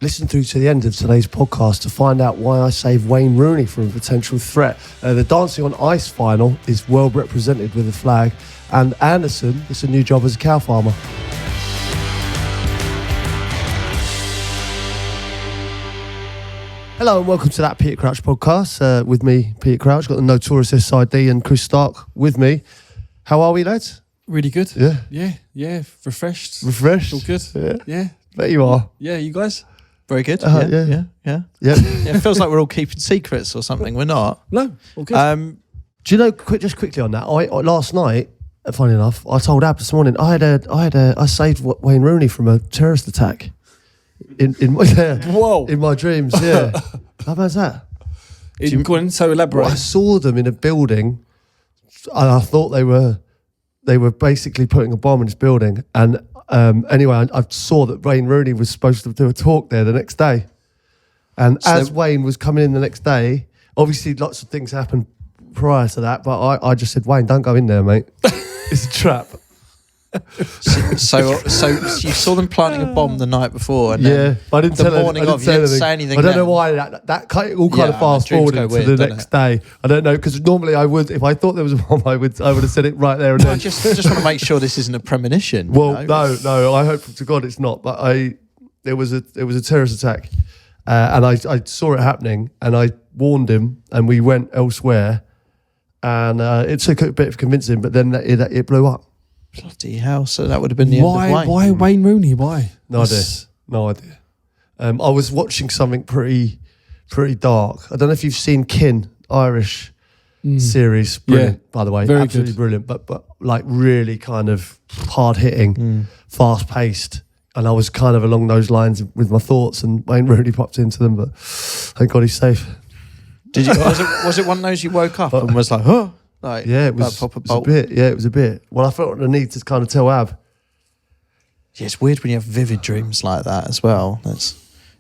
Listen through to the end of today's podcast to find out why I saved Wayne Rooney from a potential threat. The Dancing on Ice final is well represented with a flag, and Anderson gets a new job as a cow farmer. Hello and welcome to that Peter Crouch podcast with me, Peter Crouch. Got the notorious SID and Chris Stark with me. How are we, lads? Really good. Yeah. Yeah. Refreshed. Refreshed? All good. Yeah. Bet you are. Yeah, you guys? Very good. Yeah. It feels like we're all keeping secrets or something. We're not. No, all good. Do you know, just quickly on that, I last night, funny enough, I told Ab this morning, I saved Wayne Rooney from a terrorist attack. In my dreams, yeah. How bad's that? Go on, so elaborate. Well, I saw them in a building, and I thought they were basically putting a bomb in this building. And anyway, I saw that Wayne Rooney was supposed to do a talk there the next day. And so as Wayne was coming in the next day, obviously lots of things happened prior to that, but I just said, Wayne, don't go in there, mate. It's a trap. So you saw them planting a bomb the night before, and then I didn't the morning of, you didn't say anything. I don't know why that all kind of fast forwarded to the next day. I don't know, because normally I would, if I thought there was a bomb, I would have said it right there and then. I just want to make sure this isn't a premonition. Well, no, I hope to God it's not. But there was a terrorist attack, and I saw it happening, and I warned him, and we went elsewhere, and it took a bit of convincing, but then it blew up. Bloody hell! So that would have been the end of Wayne. Why Wayne Rooney? Why? No idea. I was watching something pretty dark. I don't know if you've seen Kin, Irish series. Brilliant, by the way. Very absolutely good. Brilliant. But like really kind of hard hitting, fast paced. And I was kind of along those lines with my thoughts, and Wayne Rooney popped into them. But thank God he's safe. Did you? Was it one of those you woke up and was like, huh? Like, yeah, it was a bit. Yeah, it was a bit. Well, I felt the need to kind of tell Ab. Yeah, it's weird when you have vivid dreams like that as well.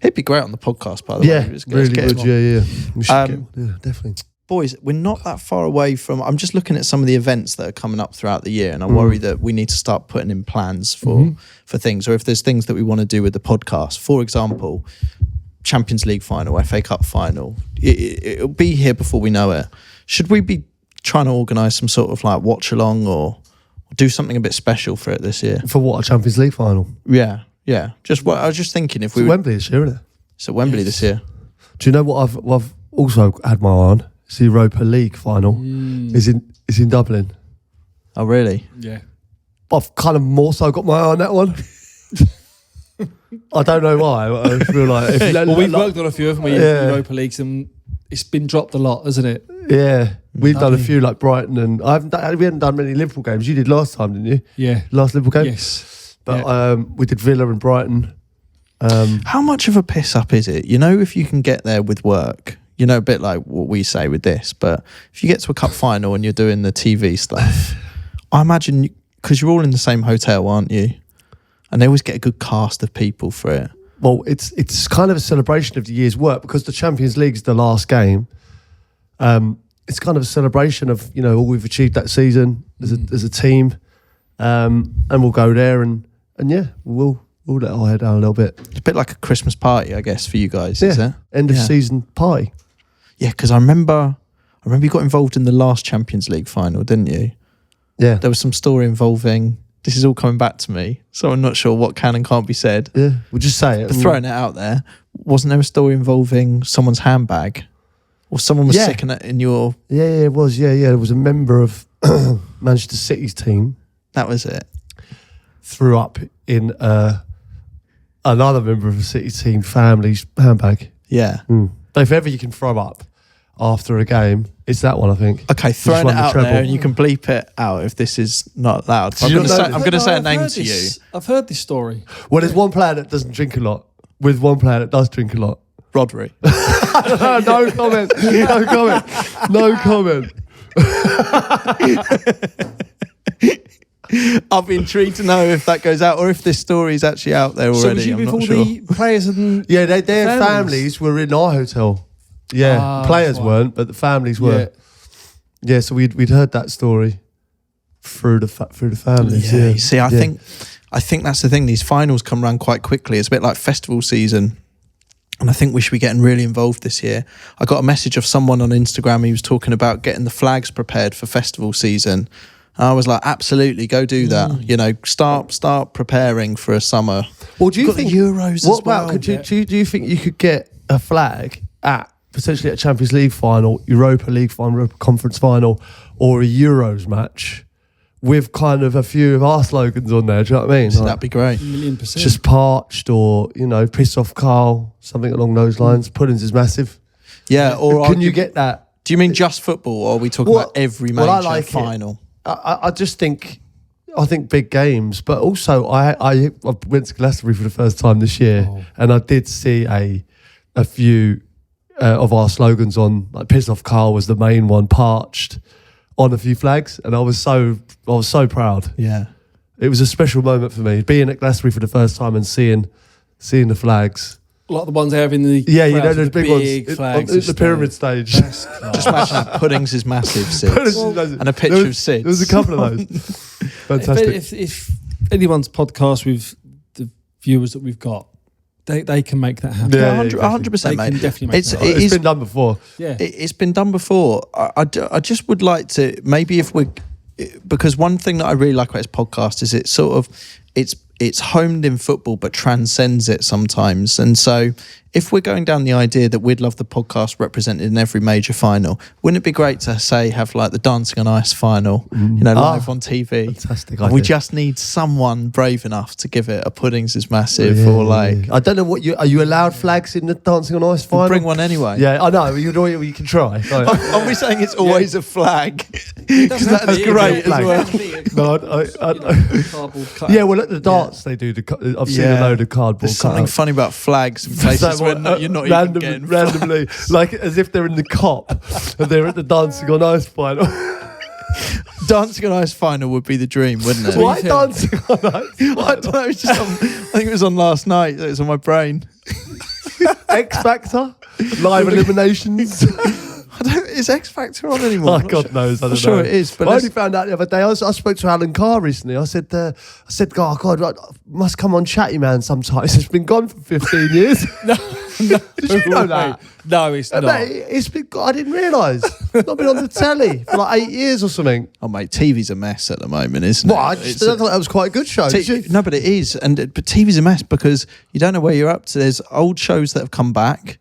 It'd be great on the podcast, by the way. Yeah, really good. Yeah. We should definitely. Boys, we're not that far away from. I'm just looking at some of the events that are coming up throughout the year, and I worry that we need to start putting in plans for things, or if there's things that we want to do with the podcast. For example, Champions League final, FA Cup final. It'll be here before we know it. Should we be trying to organise some sort of like watch along or do something a bit special for it this year? For what, a Champions League final? Yeah. Just what I was just thinking, if we it's Wembley this year, isn't it? It's at Wembley this year. Do you know what I've also had my eye on? It's the Europa League final. It's in Dublin. Oh really? Yeah. I've kind of more so got my eye on that one. I don't know why. I feel like we've worked on a few, haven't we? Europa Leagues, and it's been dropped a lot, hasn't it? Yeah, we've done a few like Brighton, and we haven't done many Liverpool games. You did last time, didn't you? Yeah, last Liverpool game. Yes, but we did Villa and Brighton. How much of a piss up is it? You know, if you can get there with work, you know, a bit like what we say with this. But if you get to a cup final and you're doing the TV stuff, I imagine because you're all in the same hotel, aren't you? And they always get a good cast of people for it. Well, it's kind of a celebration of the year's work because the Champions League is the last game. It's kind of a celebration of, you know, all we've achieved that season as a team, and we'll go there and we'll let our hair down a little bit. It's a bit like a Christmas party, I guess, for you guys, is it? End of season party. Yeah, because I remember you got involved in the last Champions League final, didn't you? Yeah, there was some story involving. This is all coming back to me, so I'm not sure what can and can't be said. Yeah, we'll just say it. But throwing it out there, wasn't there a story involving someone's handbag? Or someone was sick in your... Yeah, it was. Yeah. There was a member of Manchester City's team. That was it. Threw up in another member of the City team family's handbag. Yeah. If ever you can throw up after a game, it's that one, I think. Okay, throwing it out there, and you can bleep it out if this is not allowed. I'm going to say a name to you. I've heard this story. Well, there's one player that doesn't drink a lot, with one player that does drink a lot. Rodri. No comment. No comment. I'll be intrigued to know if that goes out or if this story is actually out there already. So was you I'm with not all sure. the players and their families were in our hotel. Yeah, players weren't, but the families were. Yeah, so we'd heard that story through the families. Yeah, you see, I think that's the thing. These finals come around quite quickly. It's a bit like festival season. And I think we should be getting really involved this year. I got a message of someone on Instagram. He was talking about getting the flags prepared for festival season. And I was like, absolutely, go do that. You know, start preparing for a summer. Well, do you think Euros what as well? about, do you think you could get a flag at potentially a Champions League final, Europa League final, Europa Conference final, or a Euros match with kind of a few of our slogans on there? Do you know what I mean? So that'd be great. 1,000,000%. Just parched, or piss off Carl, something along those lines. Puddings is massive. Yeah, or can you get that? Do you mean just football, or are we talking about every major final? I just think, big games, but also I went to Glastonbury for the first time this year, and I did see a few of our slogans on, like piss off Carl was the main one, parched on a few flags, and I was so proud. Yeah, it was a special moment for me being at Glastonbury for the first time and seeing the flags. Like the ones they have in the those big ones flags on the pyramid stage. just imagine Puddings is massive, Sid, and a picture of Sid. There was a couple of those. Fantastic. If anyone's podcast with the viewers that we've got, they can make that happen. Yeah, 100%, mate. Can definitely make that happen. It's been done before. Yeah, it's been done before. I just would like to, maybe if we're, because one thing that I really like about this podcast is it's homed in football but transcends it sometimes. And so if we're going down the idea that we'd love the podcast represented in every major final, wouldn't it be great to have like the Dancing on Ice final, live on TV? Fantastic. We just need someone brave enough to give it a Puddings is massive, or like, I don't know are you allowed flags in the Dancing on Ice final? Bring one anyway. Yeah, I know. You can try. Are we saying it's always a flag? Because that's great as well. Yeah, well at the darts they do. I've seen a load of cardboard. There's something funny about flags in places where you're not even getting randomly, like as if they're in the COP and they're at the Dancing on Ice final. Dancing on Ice final would be the dream, wouldn't it? Why Dancing on Ice? I don't know. It's just I think it was on last night. It was on my brain. X Factor, live eliminations. Is X Factor on anymore? God knows. I don't know. Sure it is. But I only found out the other day. I spoke to Alan Carr recently. I said, God, I must come on Chatty Man sometimes. It's been gone for 15 years. No, did you know that? No, it's not. It's been. I didn't realise. It's not been on the telly for like 8 years or something. Oh mate, TV's a mess at the moment, isn't it? I thought that was quite a good show. No, but it is, but TV's a mess because you don't know where you're up to. There's old shows that have come back.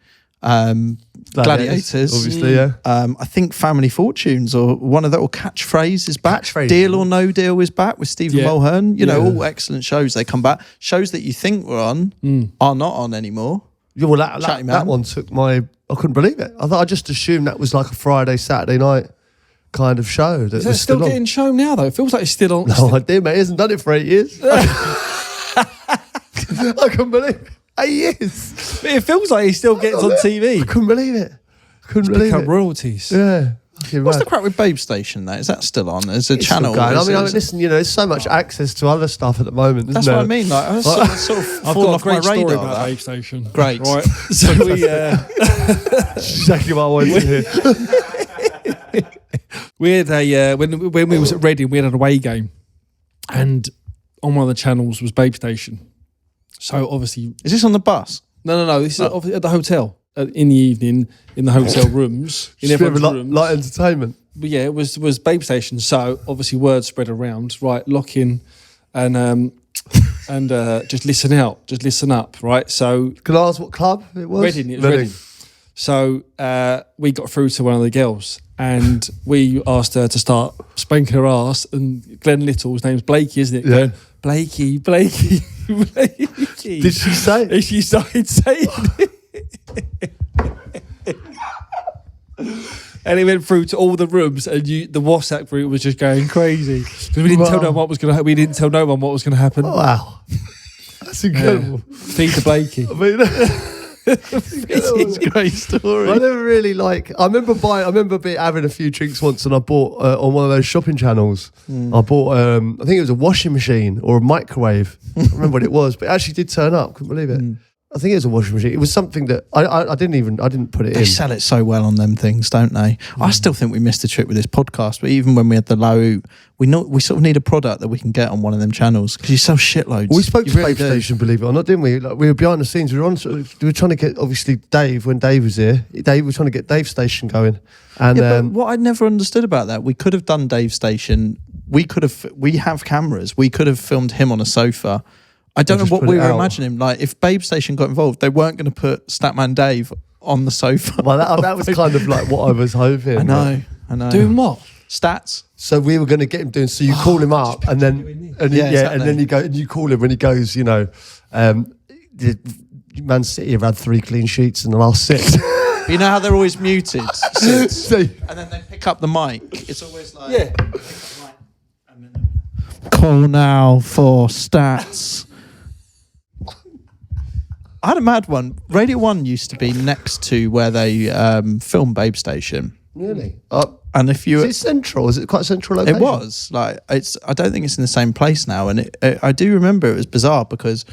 Gladiators, obviously, yeah. I think Family Fortunes or one of the, or Catchphrase is back. Deal or No Deal is back with Stephen Mulhern. All excellent shows. They come back. Shows that you think were on are not on anymore. Yeah, well, that one took I couldn't believe it. I just assumed that was like a Friday, Saturday night kind of show. That is that still getting shown now though? It feels like it's still on. No idea, mate. He hasn't done it for 8 years. I couldn't believe it. 8 years. But it feels like he still gets on TV. I couldn't believe it. Royalties. Yeah. What's the crap with Babe Station though? Is that still on? As a channel? Listen, there's so much access to other stuff at the moment. That's what I mean. Like, I sort of fallen off my radar. About Babe Station. Great. Right. So we exactly what I wanted to hear. We had when we was at Reading, we had an away game, and on one of the channels was Babe Station. So obviously, is this on the bus? No. This is at the hotel in the evening in the hotel rooms in everyone's rooms. Light entertainment. But yeah, it was Babe Station. So obviously, word spread around. Right, lock in, and just listen out, just listen up. Right. So can I ask what club it was? Reading. It was Reading. So we got through to one of the girls, and we asked her to start spanking her ass. And Glenn Little's name's Blakey, isn't it? Yeah. Going, Blakey. Did she say it? And she started saying it. And it went through to all the rooms, and the WhatsApp group was just going crazy because we didn't tell no one what was going to happen. We didn't tell no one what was going to happen. Oh, wow, that's incredible. Feed to Blakey. I mean, it's a great story. I never really I remember having a few drinks once, and I bought on one of those shopping channels. I bought I think it was a washing machine or a microwave. I don't remember what it was, but it actually did turn up. Couldn't believe it. I think it was a washing machine. It was something that I didn't put it They in. sell it so well on them things, don't they? I still think we missed a trick with this podcast. But even when we had the low, we sort of need a product that we can get on one of them channels because you sell shitloads. We spoke to really Babe Station, believe it or not, didn't we? Like, we were behind the scenes. We were trying to get, obviously, Dave, when Dave was here. Dave was trying to get Dave's station going. And Yeah, but what I never understood about that, we could have done Dave's station. We have cameras. We could have filmed him on a sofa. I don't know just what put we it were out. imagining. Like, if Babe Station got involved, they weren't going to put Statman Dave on the sofa. well, that was kind of like what I was hoping. I know. Doing what? Stats. So we were going to get him doing. So you call him up, and then exactly. and then you call him when he goes. You know, Man City have had 3 clean sheets in the last 6. But you know how they're always muted, Sid? So- And then they pick up the mic. It's always like, Yeah. call now for stats. I had a mad one. Radio 1 used to be next to where they film Babe Station. Really? And if you... Is it central? Is it quite a central location? It was. Like, I don't think it's in the same place now. And I do remember it was bizarre because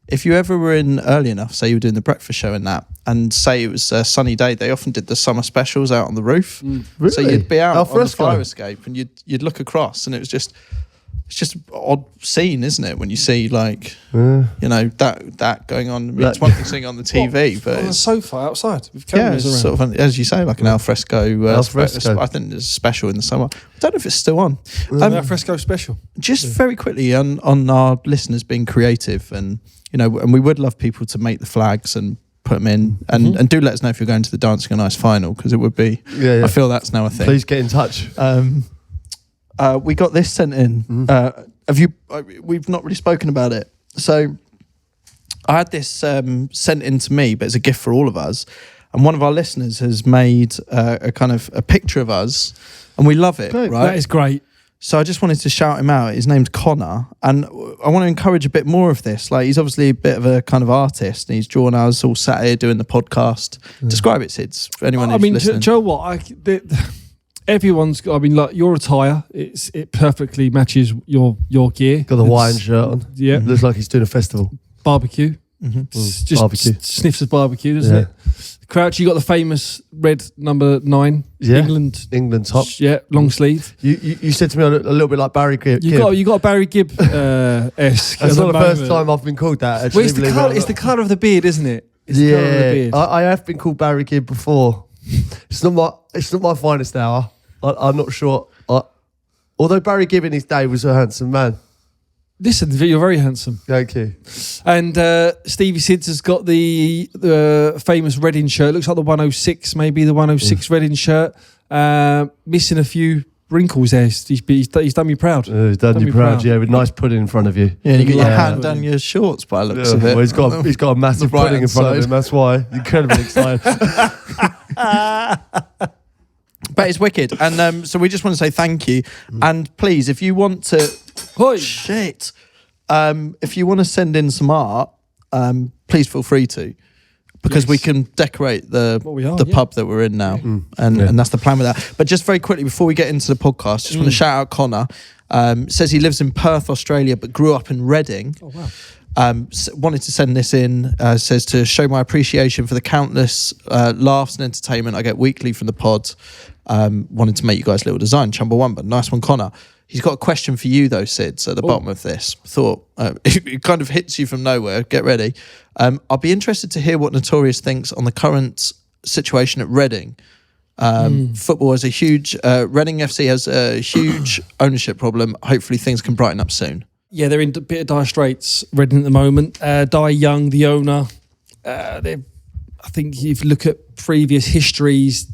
if you ever were in early enough, say you were doing the breakfast show and that, and say it was a sunny day, they often did the summer specials out on the roof. Really? So you'd be out Al on the fresco? fire escape and you'd look across and it's just an odd scene, isn't it? When you see like, you know, that going on. I mean, it's one thing seeing on the TV, but On a it's, sofa outside with yeah, cameras it's around. sort of, as you say, like an alfresco. Alfresco. I think there's a special in the summer. I don't know if it's still on. An fresco special. Just very quickly on our listeners being creative, and you know, and we would love people to make the flags and put them in, and do let us know if you're going to the Dancing on Ice final, because it would be. Yeah. I feel that's now a thing. Please get in touch. We got this sent in. Have you? We've not really spoken about it. So I had this sent in to me, but it's a gift for all of us. And one of our listeners has made a kind of a picture of us, and we love it. Great. Right? That is great. So I just wanted to shout him out. His name's Connor, and I want to encourage a bit more of this. Like, he's obviously a bit of a kind of artist, and he's drawn us all sat here doing the podcast. Describe it, Sids, for anyone who's I mean, listening. Joe, what? Everyone's got. I mean, like your attire, it perfectly matches your gear. Got the Hawaiian shirt on. Yeah. Looks like he's doing a festival. Barbecue. It's just Barbecue. sniffs of barbecue, doesn't it? Crouchy, you got the famous red number 9. Yeah. England top. Yeah, long sleeve. You said to me a little bit like Barry Gibb. You got a Barry Gibb esque. That's not the first time I've been called that. Actually, Well, it's the colour of the beard, isn't it? It's the colour of the beard. I have been called Barry Gibb before. It's not my finest hour. I'm not sure. Although Barry Gibb in his day was a handsome man. Listen, you're very handsome. Thank you. And Stevie Sids has got the famous Reading shirt. Looks like the 106, maybe the 106 Reading shirt. Missing a few wrinkles there. He's done me proud. He's done you proud, yeah, with nice pudding in front of you. Yeah, and you get your Yeah. hand down your shorts by the looks Yeah, of it. well, he's got a massive The right pudding in front of hand him. That's why. Incredibly excited. But it's wicked. And so we just want to say thank you. And please, if you want to... Hoi. Shit. If you want to send in some art, please feel free to. Because we can decorate the pub that we're in now. And that's the plan with that. But just very quickly, before we get into the podcast, just want to shout out Connor. Says he lives in Perth, Australia, but grew up in Reading. Oh, wow. Wanted to send this in, says to show my appreciation for the countless laughs and entertainment I get weekly from the pod. Wanted to make you guys a little design, Chumbawamba. Nice one, Connor. He's got a question for you though, Sids, at the bottom of this. Thought it kind of hits you from nowhere. Get ready. I'll be interested to hear what Notorious thinks on the current situation at Reading. Football has a huge Reading FC has a huge ownership problem. Hopefully things can brighten up soon. Yeah, they're in a bit of dire straits, Reading at the moment. Di Young, the owner, I think if you look at previous histories,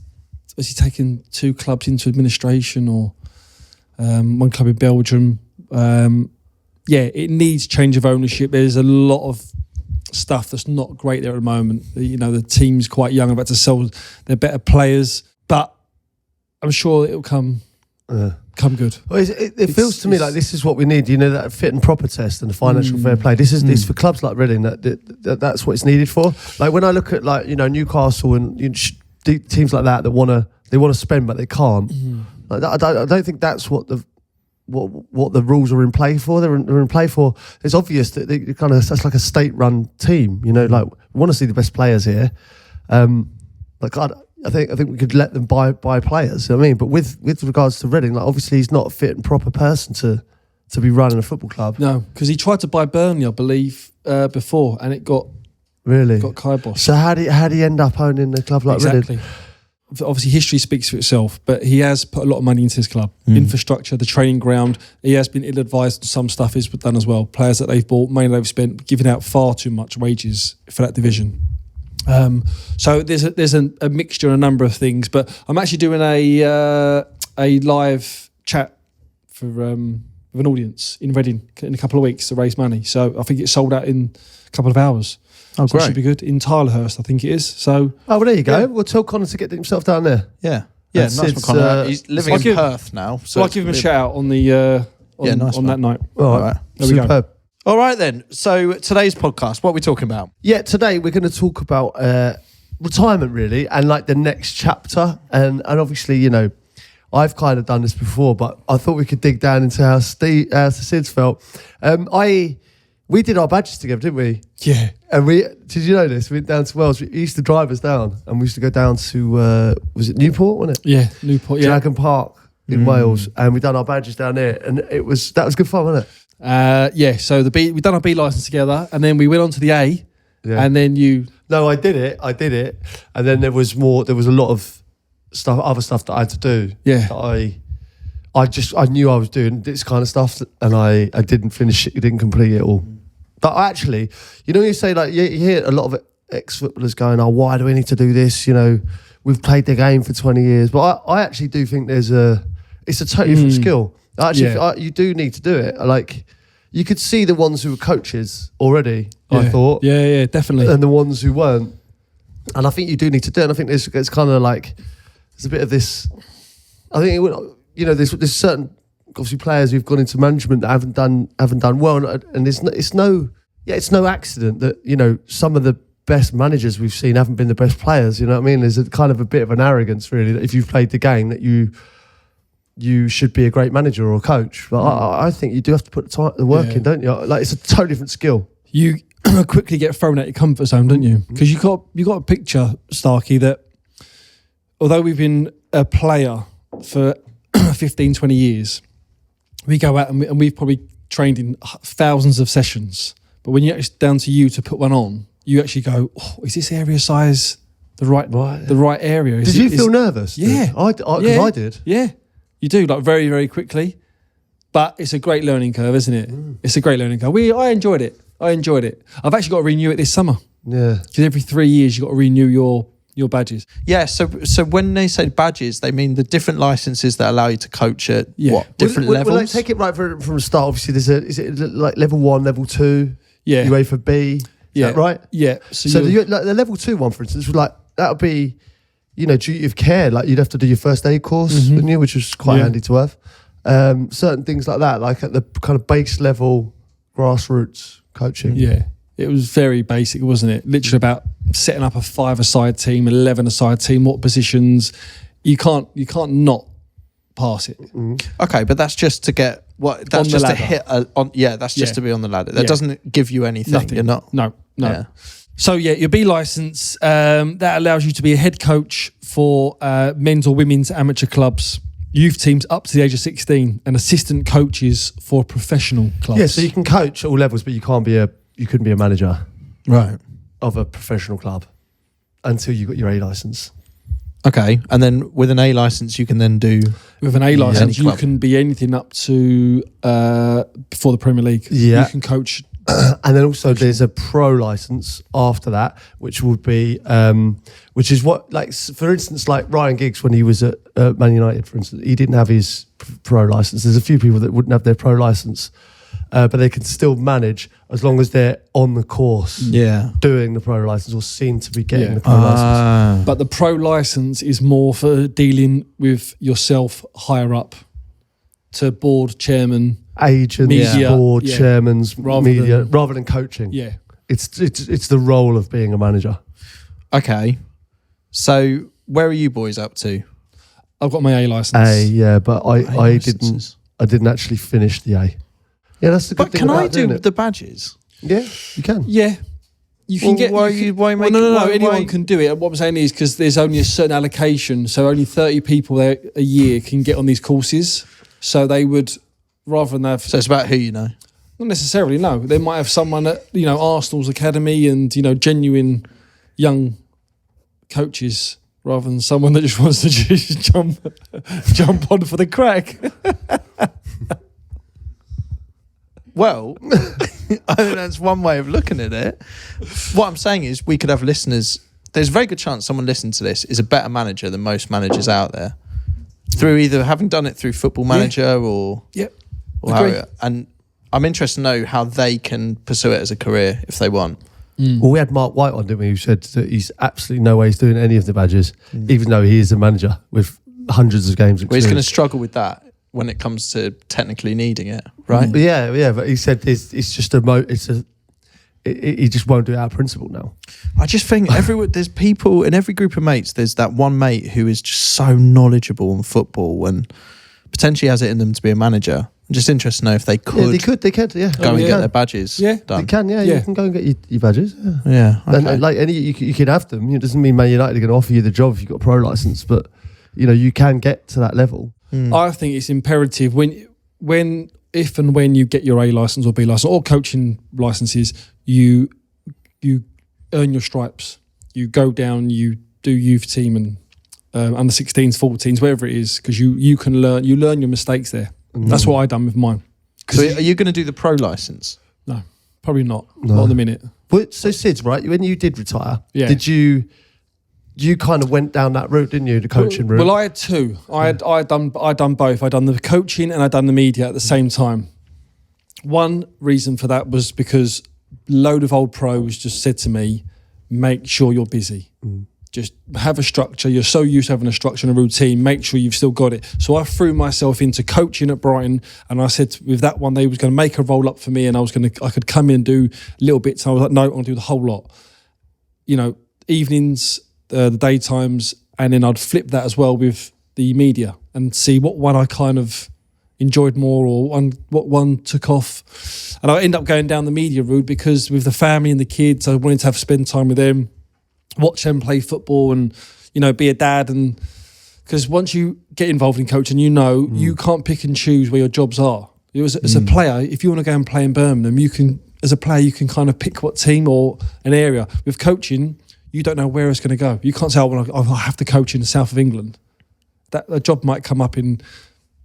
has he taken 2 clubs into administration or one club in Belgium? It needs change of ownership. There's a lot of stuff that's not great there at the moment. You know, the team's quite young, about to sell their better players, but I'm sure it'll come good. Well, it feels to me like this is what we need. You know, that fit and proper test and the financial fair play. This is for clubs like Reading that's what it's needed for. Like when I look at Newcastle and teams like that want to spend but they can't. Like, I don't think that's what what the rules are in play for. They're in play for. It's obvious that they kind of that's like a state-run team. You know, like we want to see the best players here. I think we could let them buy players. You know what I mean, but with regards to Reading, like obviously he's not a fit and proper person to be running a football club. No, because he tried to buy Burnley, I believe, before, and it got kiboshed. So how did he end up owning a club like Reading? Exactly. Obviously, history speaks for itself, but he has put a lot of money into his club. Infrastructure, the training ground. He has been ill-advised. Some stuff is done as well. Players that they've bought, money they've spent, giving out far too much wages for that division. So there's a mixture and a number of things. But I'm actually doing a live chat for with an audience in Reading in a couple of weeks to raise money. So I think it's sold out in a couple of hours. Oh, so great. It should be good. In Tylerhurst, I think it is. So well, there you go. Yeah. We'll tell Connor to get himself down there. Yeah, That's nice it's, one, Connor. He's living in give- Perth now. So I'll give him a shout out on the nice on that night. All right. There we go. Superb. All right then. So today's podcast, what are we talking about? Yeah, today we're going to talk about retirement, really, and like the next chapter. And obviously, you know, I've kind of done this before, but I thought we could dig down into how the Sids felt. We did our badges together, didn't we? Yeah. And did you know this? We went down to Wales. We used to drive us down, and we used to go down to was it Newport, wasn't it? Yeah, Newport. Yeah. Dragon Park in Wales, and we done our badges down there, and that was good fun, wasn't it? Yeah. So we done our B license together, and then we went on to the A, Yeah. and then you. No, I did it, and then there was more. There was a lot of other stuff that I had to do. Yeah. That I knew I was doing this kind of stuff, and I didn't finish it. Didn't complete it all. But actually, you know, you say like you hear a lot of ex-footballers going, "Oh, why do we need to do this?" You know, we've played the game for 20 years. But I actually do think it's a totally different skill. Actually, you do need to do it. Like, you could see the ones who were coaches already. Yeah. I thought, Yeah, definitely. and the ones who weren't. And I think you do need to do it. And I think it's kind of like there's a bit of this. I think there's certain obviously players who've gone into management that haven't done well, and it's no accident that, you know, some of the best managers we've seen haven't been the best players. You know what I mean? There's a kind of a bit of an arrogance, really, that if you've played the game that you should be a great manager or coach. But I think you do have to put the work in, don't you? Like, it's a totally different skill. You quickly get thrown out your comfort zone, don't you? Because you got a picture, Starkey, that although we've been a player for 15, 20 years, we go out and we've probably trained in thousands of sessions. But when it's down to you to put one on, you actually go, "Oh, is this area size the right area?" Did you feel nervous? Yeah. I did. Yeah, you do, like very, very quickly. But it's a great learning curve, isn't it? It's a great learning curve. I enjoyed it. I've actually got to renew it this summer. Yeah. Because every 3 years you've got to renew your badges. Yeah, so when they say badges, they mean the different licenses that allow you to coach at different levels? Well, like, take it right from the start. Obviously, is it like level 1, level 2, Yeah. UEFA B? Is that right? Yeah. So the level 2 one, for instance, was like that would be, you know, duty of care. Like, you'd have to do your first aid course, wouldn't you? Which was quite handy to have. Certain things like that, like at the kind of base level, grassroots coaching. Yeah. It was very basic, wasn't it? Literally about setting up a 5-a-side team, 11-a-side team, what positions. You can't not pass it. Okay, but that's just to get what? That's On the just to ladder. hit. That's just to be on the ladder. That doesn't give you anything. Nothing. You're not. No. Yeah. So your B license that allows you to be a head coach for men's or women's amateur clubs, youth teams up to the age of 16, and assistant coaches for professional clubs. Yeah, so you can coach at all levels, but you couldn't be a manager Right. of a professional club until you got your A license. Okay, and then with an A license, you can then do. With an A license, any you club. can be anything up to before the Premier League. Yeah. You can coach. And then also there's a pro license after that, which would be, which is what, like, for instance, like Ryan Giggs, when he was at Man United, for instance, he didn't have his pro license. There's a few people that wouldn't have their pro license, but they can still manage as long as they're on the course doing the pro license or seen to be getting the pro license. But the pro license is more for dealing with yourself higher up to board chairman. Agents, Media, board, yeah. chairmans, Rather rather than coaching. Yeah. It's the role of being a manager. Okay, so where are you boys up to? I've got my A license. Yeah, but I didn't. Licenses. I didn't actually finish the A. Yeah, that's the good But thing can about I doing do it. the badges? Yeah, you can. Yeah. You can get. Why make no, why- anyone why- can do it. What I'm saying is because there's only a certain allocation, so only 30 people there a year can get on these courses. So they would, rather than have, So it's about who you know. not necessarily, no. They might have someone at, Arsenal's academy and, genuine young coaches rather than someone that just wants to just jump on for the crack. Well, I think that's one way of looking at it. What I'm saying is we could have listeners. There's a very good chance someone listening to this is a better manager than most managers out there. Through either having done it through Football Manager or... Yep. Or how, and I'm interested to know how they can pursue it as a career if they want. Well, we had Mark White on, didn't we, who said that he's absolutely no way he's doing any of the badges, even though he is a manager with hundreds of games But he's going to experience. struggle with that when it comes to technically needing it, right? But yeah, but he said it's just he just won't do it out of principle now. I just think there's people in every group of mates. There's that one mate who is just so knowledgeable on football and potentially has it in them to be a manager. I'm just interested to know if they could, They could, yeah. go and yeah. get their badges Yeah. done. They can, yeah. Yeah. You can go and get your badges. Yeah. Yeah, okay. And like you can have them. It doesn't mean Man United are going to offer you the job if you've got a pro license, but you can get to that level. I think it's imperative if and when you get your A license or B license or coaching licenses, you earn your stripes. You go down, you do youth team and under 16s, 14s, wherever it is, because you can learn your mistakes there. That's what I done with mine. So are you going to do the pro license? No, probably not. Not in a minute. But so Sids, right? When you did retire, Yeah. did you kind of went down that route, didn't you? The coaching route. Well, I had two. I done both. I done the coaching and I done the media at the same time. One reason for that was because a load of old pros just said to me, make sure you're busy. Just have a structure. You're so used to having a structure and a routine. Make sure you've still got it. So I threw myself into coaching at Brighton, and I said with that one they was going to make a roll up for me, and I could come in and do little bits. And I was like, no, I'm going to do the whole lot. Evenings, the daytimes, and then I'd flip that as well with the media and see what one I kind of enjoyed more or what one took off. And I ended up going down the media route because with the family and the kids, I wanted to spend time with them, watch them play football and, be a dad. And because once you get involved in coaching, you can't pick and choose where your jobs are. As a player, if you want to go and play in Birmingham, you can kind of pick what team or an area. With coaching, you don't know where it's going to go. You can't say, I have to coach in the south of England. That job might come up in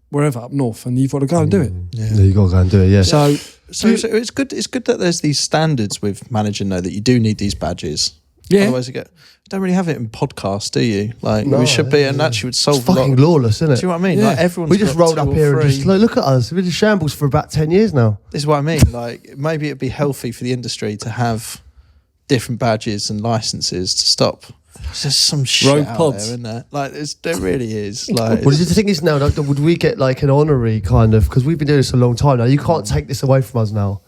wherever up north, and you've got to go and do it. Yeah, you got to go and do it. Yeah. So it's good. It's good that there's these standards with managing, though, that you do need these badges. Yeah. Otherwise, you don't really have it in podcasts, do you? Like we should be, and actually would solve It's a lot. fucking lawless, isn't it? Do you know what I mean? Yeah. Like everyone's We just got rolled two up or here and three. just look at us. We've been in shambles for about 10 years now. This is what I mean. Like maybe it'd be healthy for the industry to have different badges and licenses to stop. There's just some shit Rogue out pods. there, isn't there? Like there really is. Like Well, the thing is now, would we get like an honorary kind of, because we've been doing this a long time now, you can't take this away from us now.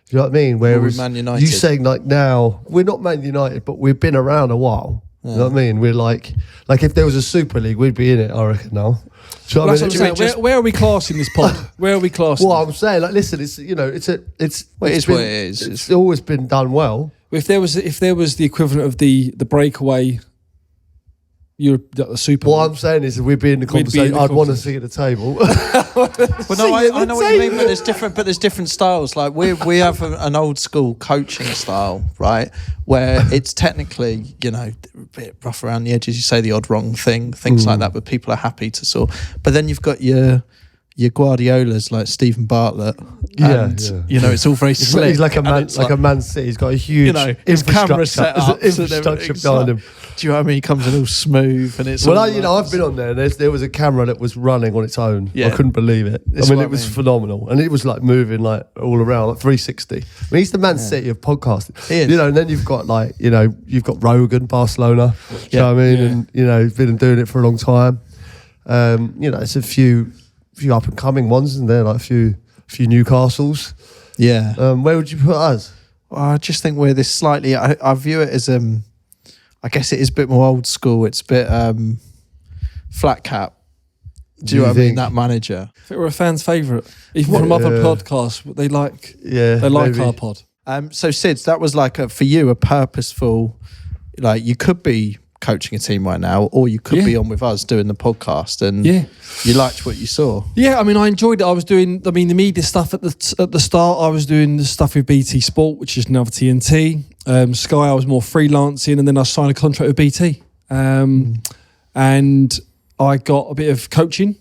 Do you know what I mean? Whereas Man United. you saying like now, we're not Man United, but we've been around a while. You know what I mean? We're like if there was a Super League, we'd be in it, I reckon now. Do you know That's what I what mean? I'm saying. Where are we classing this pod? Where are we classing? Well, I'm saying, like, listen, it's Well, it is been- what it is. It's always been done well. If there was the equivalent of the breakaway, the Super What League. I'm saying is, if we'd be in the We'd be conversation, in the I'd want to conversation. sit at the table. Well, no, I know what you mean, but there's different styles. Like we have an old school coaching style, right, where it's technically, a bit rough around the edges. You say the odd wrong thing, things like that, but people are happy to sort. But then you've got your Guardiolas like Stephen Bartlett, and it's all very slick. He's like a and man, it's like a Man City. He's got a huge his camera set There's an up, so infrastructure it's behind like- him. Do you know what I mean? He comes in all smooth, and it's Well, all I've been on there. And there was a camera that was running on its own. Yeah. I couldn't believe it. That's I mean, what it I was mean. phenomenal, and it was like moving like all around, like 360. I mean, he's the Man City of podcasting. He is. And then you've got you've got Do Barcelona. Do you know what I mean? Yeah. And he's been doing it for a long time. It's a few up and coming ones, and there like a few Newcastles. Yeah. Where would you put us? Well, I just think we're this slightly. I view it as I guess it is a bit more old school. It's a bit flat cap. Do you know what I mean? That manager. If it were a fan's favourite, even from other podcasts, they like maybe. our pod. So Sids, that was like for you a purposeful, like you could be coaching a team right now, or you could be on with us doing the podcast, and you liked what you saw. Yeah, I mean, I enjoyed it. I was doing, the media stuff at the start. I was doing the stuff with BT Sport, which is now TNT. Sky, I was more freelancing, and then I signed a contract with BT. And I got a bit of coaching.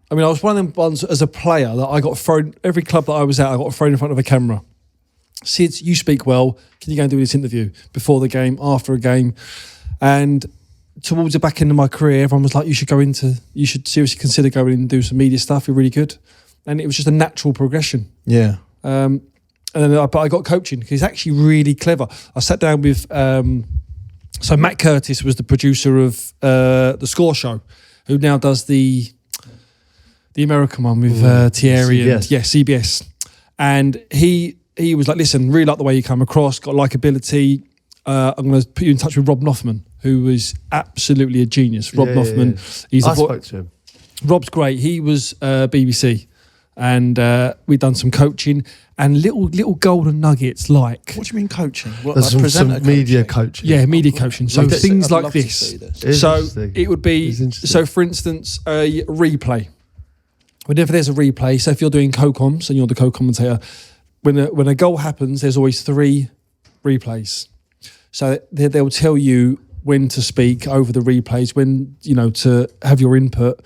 I mean, I was one of them ones as a player that I got thrown, every club that I was at, I got thrown in front of a camera. Sids, you speak well. Can you go and do this interview before the game, after a game? And towards the back end of my career, everyone was like, you should seriously consider going in and do some media stuff. You're really good. And it was just a natural progression. Yeah. And then I got coaching because he's actually really clever. I sat down with, so Matt Curtis was the producer of the Score Show, who now does the American one with Thierry CBS. and CBS. And he was like, listen, really like the way you come across, got likability. I'm going to put you in touch with Rob Noffman, who was absolutely a genius. Rob Noffman. I spoke to him. Rob's great. He was BBC, and we'd done some coaching and little golden nuggets like. What do you mean coaching? What, There's like some media coaching. Yeah, media coaching. So things like this. So it would be. So for instance, a replay. Whenever there's a replay, so if you're doing co-coms and you're the co-commentator, when a goal happens, there's always 3 replays. So they'll tell you when to speak over the replays, when, to have your input.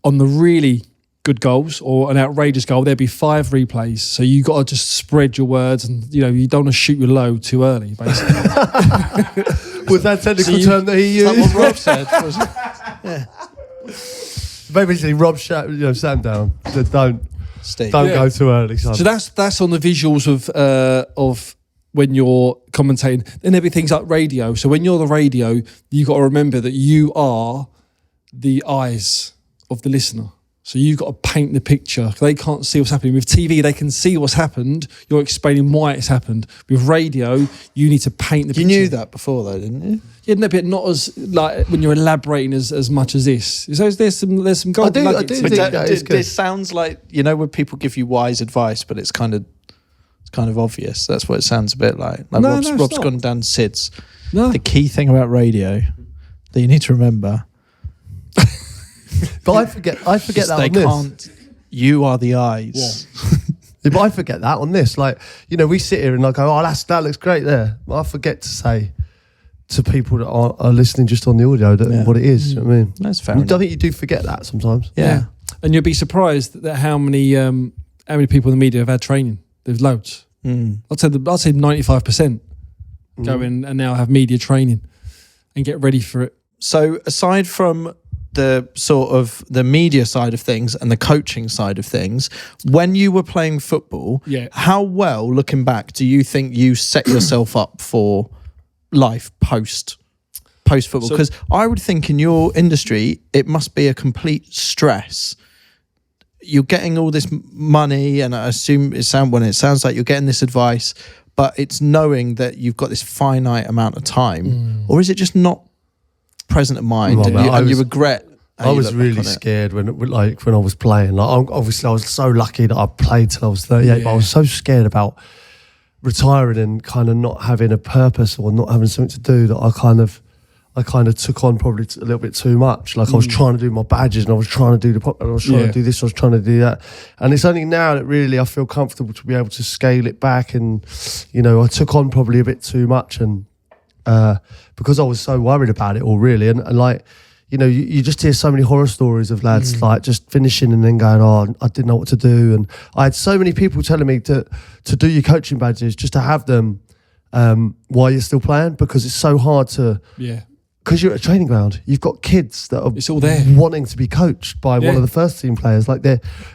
On the really good goals or an outrageous goal, there'll be 5 replays. So you got to just spread your words, and you don't want to shoot your load too early, basically. Was that technical term that he used? That's what Rob said. Yeah. Basically, Rob sat Sam down. Said, don't go too early, son. So that's on the visuals of when you're commentating. Then there'll be things like radio. So when you're the radio, you got to remember that you are the eyes of the listener. So you've got to paint the picture. They can't see what's happening. With TV, they can see what's happened. You're explaining why it's happened. With radio, you need to paint the picture. You knew that before, though, didn't you? Yeah, no, but not as like when you're elaborating as much as this. So there's some golden nuggets. I do think that is good. This sounds like when people give you wise advice, but it's kind of obvious. That's what it sounds a bit like. Rob's gone down Sids. No. The key thing about radio that you need to remember. But I forget that they on this. Can't. You are the eyes. Yeah, but I forget that on this. Like, we sit here and go, oh, that looks great there. But I forget to say to people that are listening just on the audio what it is. You know what I mean? That's fair. I think you do forget that sometimes. Yeah. And you'll be surprised that how many people in the media have had training. There's loads. I'd say 95% go in and now have media training and get ready for it. So aside from the sort of the media side of things and the coaching side of things, when you were playing football, how well, looking back, do you think you set yourself up for life post football? Because I would think in your industry, it must be a complete stress. You're getting all this money, and I assume it sounds like you're getting this advice, but it's knowing that you've got this finite amount of time, or is it just not present at mind, you regret? I was really scared when I was playing. Obviously, I was so lucky that I played till I was 38, but I was so scared about retiring and kind of not having a purpose or not having something to do that I kind of took on probably a little bit too much. Like I was trying to do my badges, and I was trying to do the podcast, I was trying to do this, I was trying to do that. And it's only now that really I feel comfortable to be able to scale it back. And, I took on probably a bit too much, and because I was so worried about it all really. And like, you just hear so many horror stories of lads like just finishing and then going, oh, I didn't know what to do. And I had so many people telling me to do your coaching badges, just to have them while you're still playing, because it's so hard to... Because you're at a training ground, you've got kids that are it's all there, wanting to be coached by one of the first team players. Like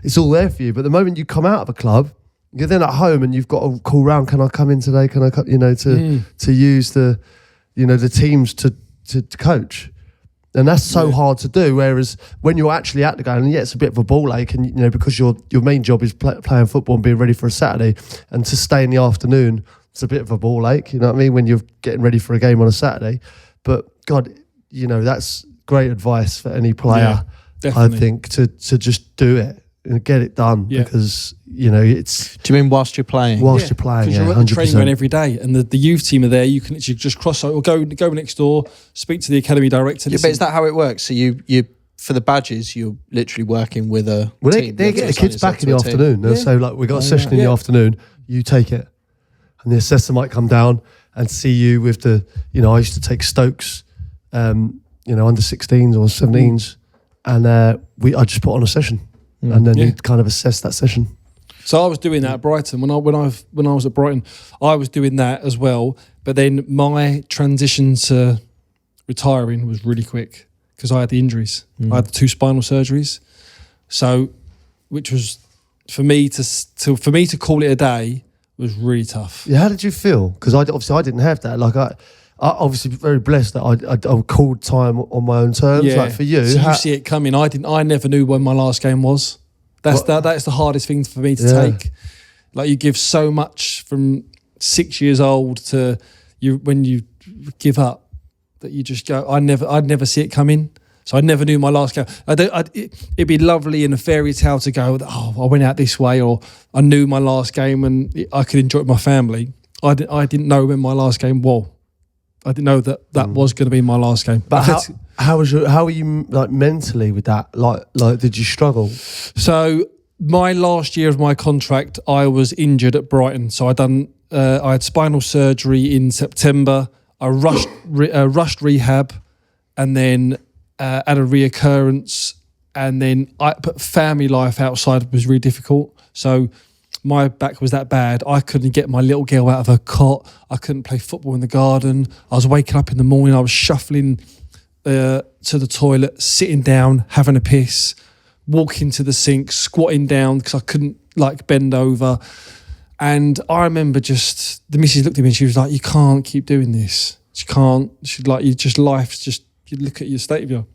it's all there for you. But the moment you come out of a club, you're then at home and you've got to call round. Can I come in today? Can I, to use the, the teams to coach, and that's so hard to do. Whereas when you're actually at the ground, and it's a bit of a ball ache, and because your main job is playing football and being ready for a Saturday, and to stay in the afternoon, it's a bit of a ball ache. You know what I mean? When you're getting ready for a game on a Saturday, but God, that's great advice for any player. Definitely. I think, to just do it and get it done because, it's... Do you mean whilst you're playing? Whilst you're playing, because you're at the training ground every day, and the youth team are there. You can literally just cross over or go next door, speak to the academy director. Yeah, but is that how it works? So you for the badges, you're literally working with a team. They get the kids back in the afternoon. They'll say, like, we got a session in the afternoon, you take it. And the assessor might come down and see you with the, I used to take Stokes, under 16s or 17s, and I just put on a session, and then you kind of assess that session. So I was doing that at Brighton when I was at Brighton. I was doing that as well, but then my transition to retiring was really quick because I had the injuries. I had the 2 spinal surgeries, so which was for me to call it a day was really tough. Yeah, how did you feel? Because I didn't have that. Like I obviously very blessed that I called time on my own terms. Yeah. Like for you, so you see it coming. I never knew when my last game was. That's the hardest thing for me to take. Like you give so much from 6 years old to when you give up that you just go. I'd never see it coming. So I never knew my last game. It'd be lovely in a fairy tale to go, I went out this way, or I knew my last game and I could enjoy it with my family. I didn't know when my last game was. I didn't know that was going to be my last game. But how were you like mentally with that? Like did you struggle? So my last year of my contract, I was injured at Brighton. So I had spinal surgery in September. I rushed rehab, and then had a reoccurrence, and then but family life outside was really difficult. So my back was that bad. I couldn't get my little girl out of her cot. I couldn't play football in the garden. I was waking up in the morning. I was shuffling to the toilet, sitting down, having a piss, walking to the sink, squatting down because I couldn't bend over. And I remember the missus looked at me and she was like, "You can't keep doing this. You can't." You look at your state of you.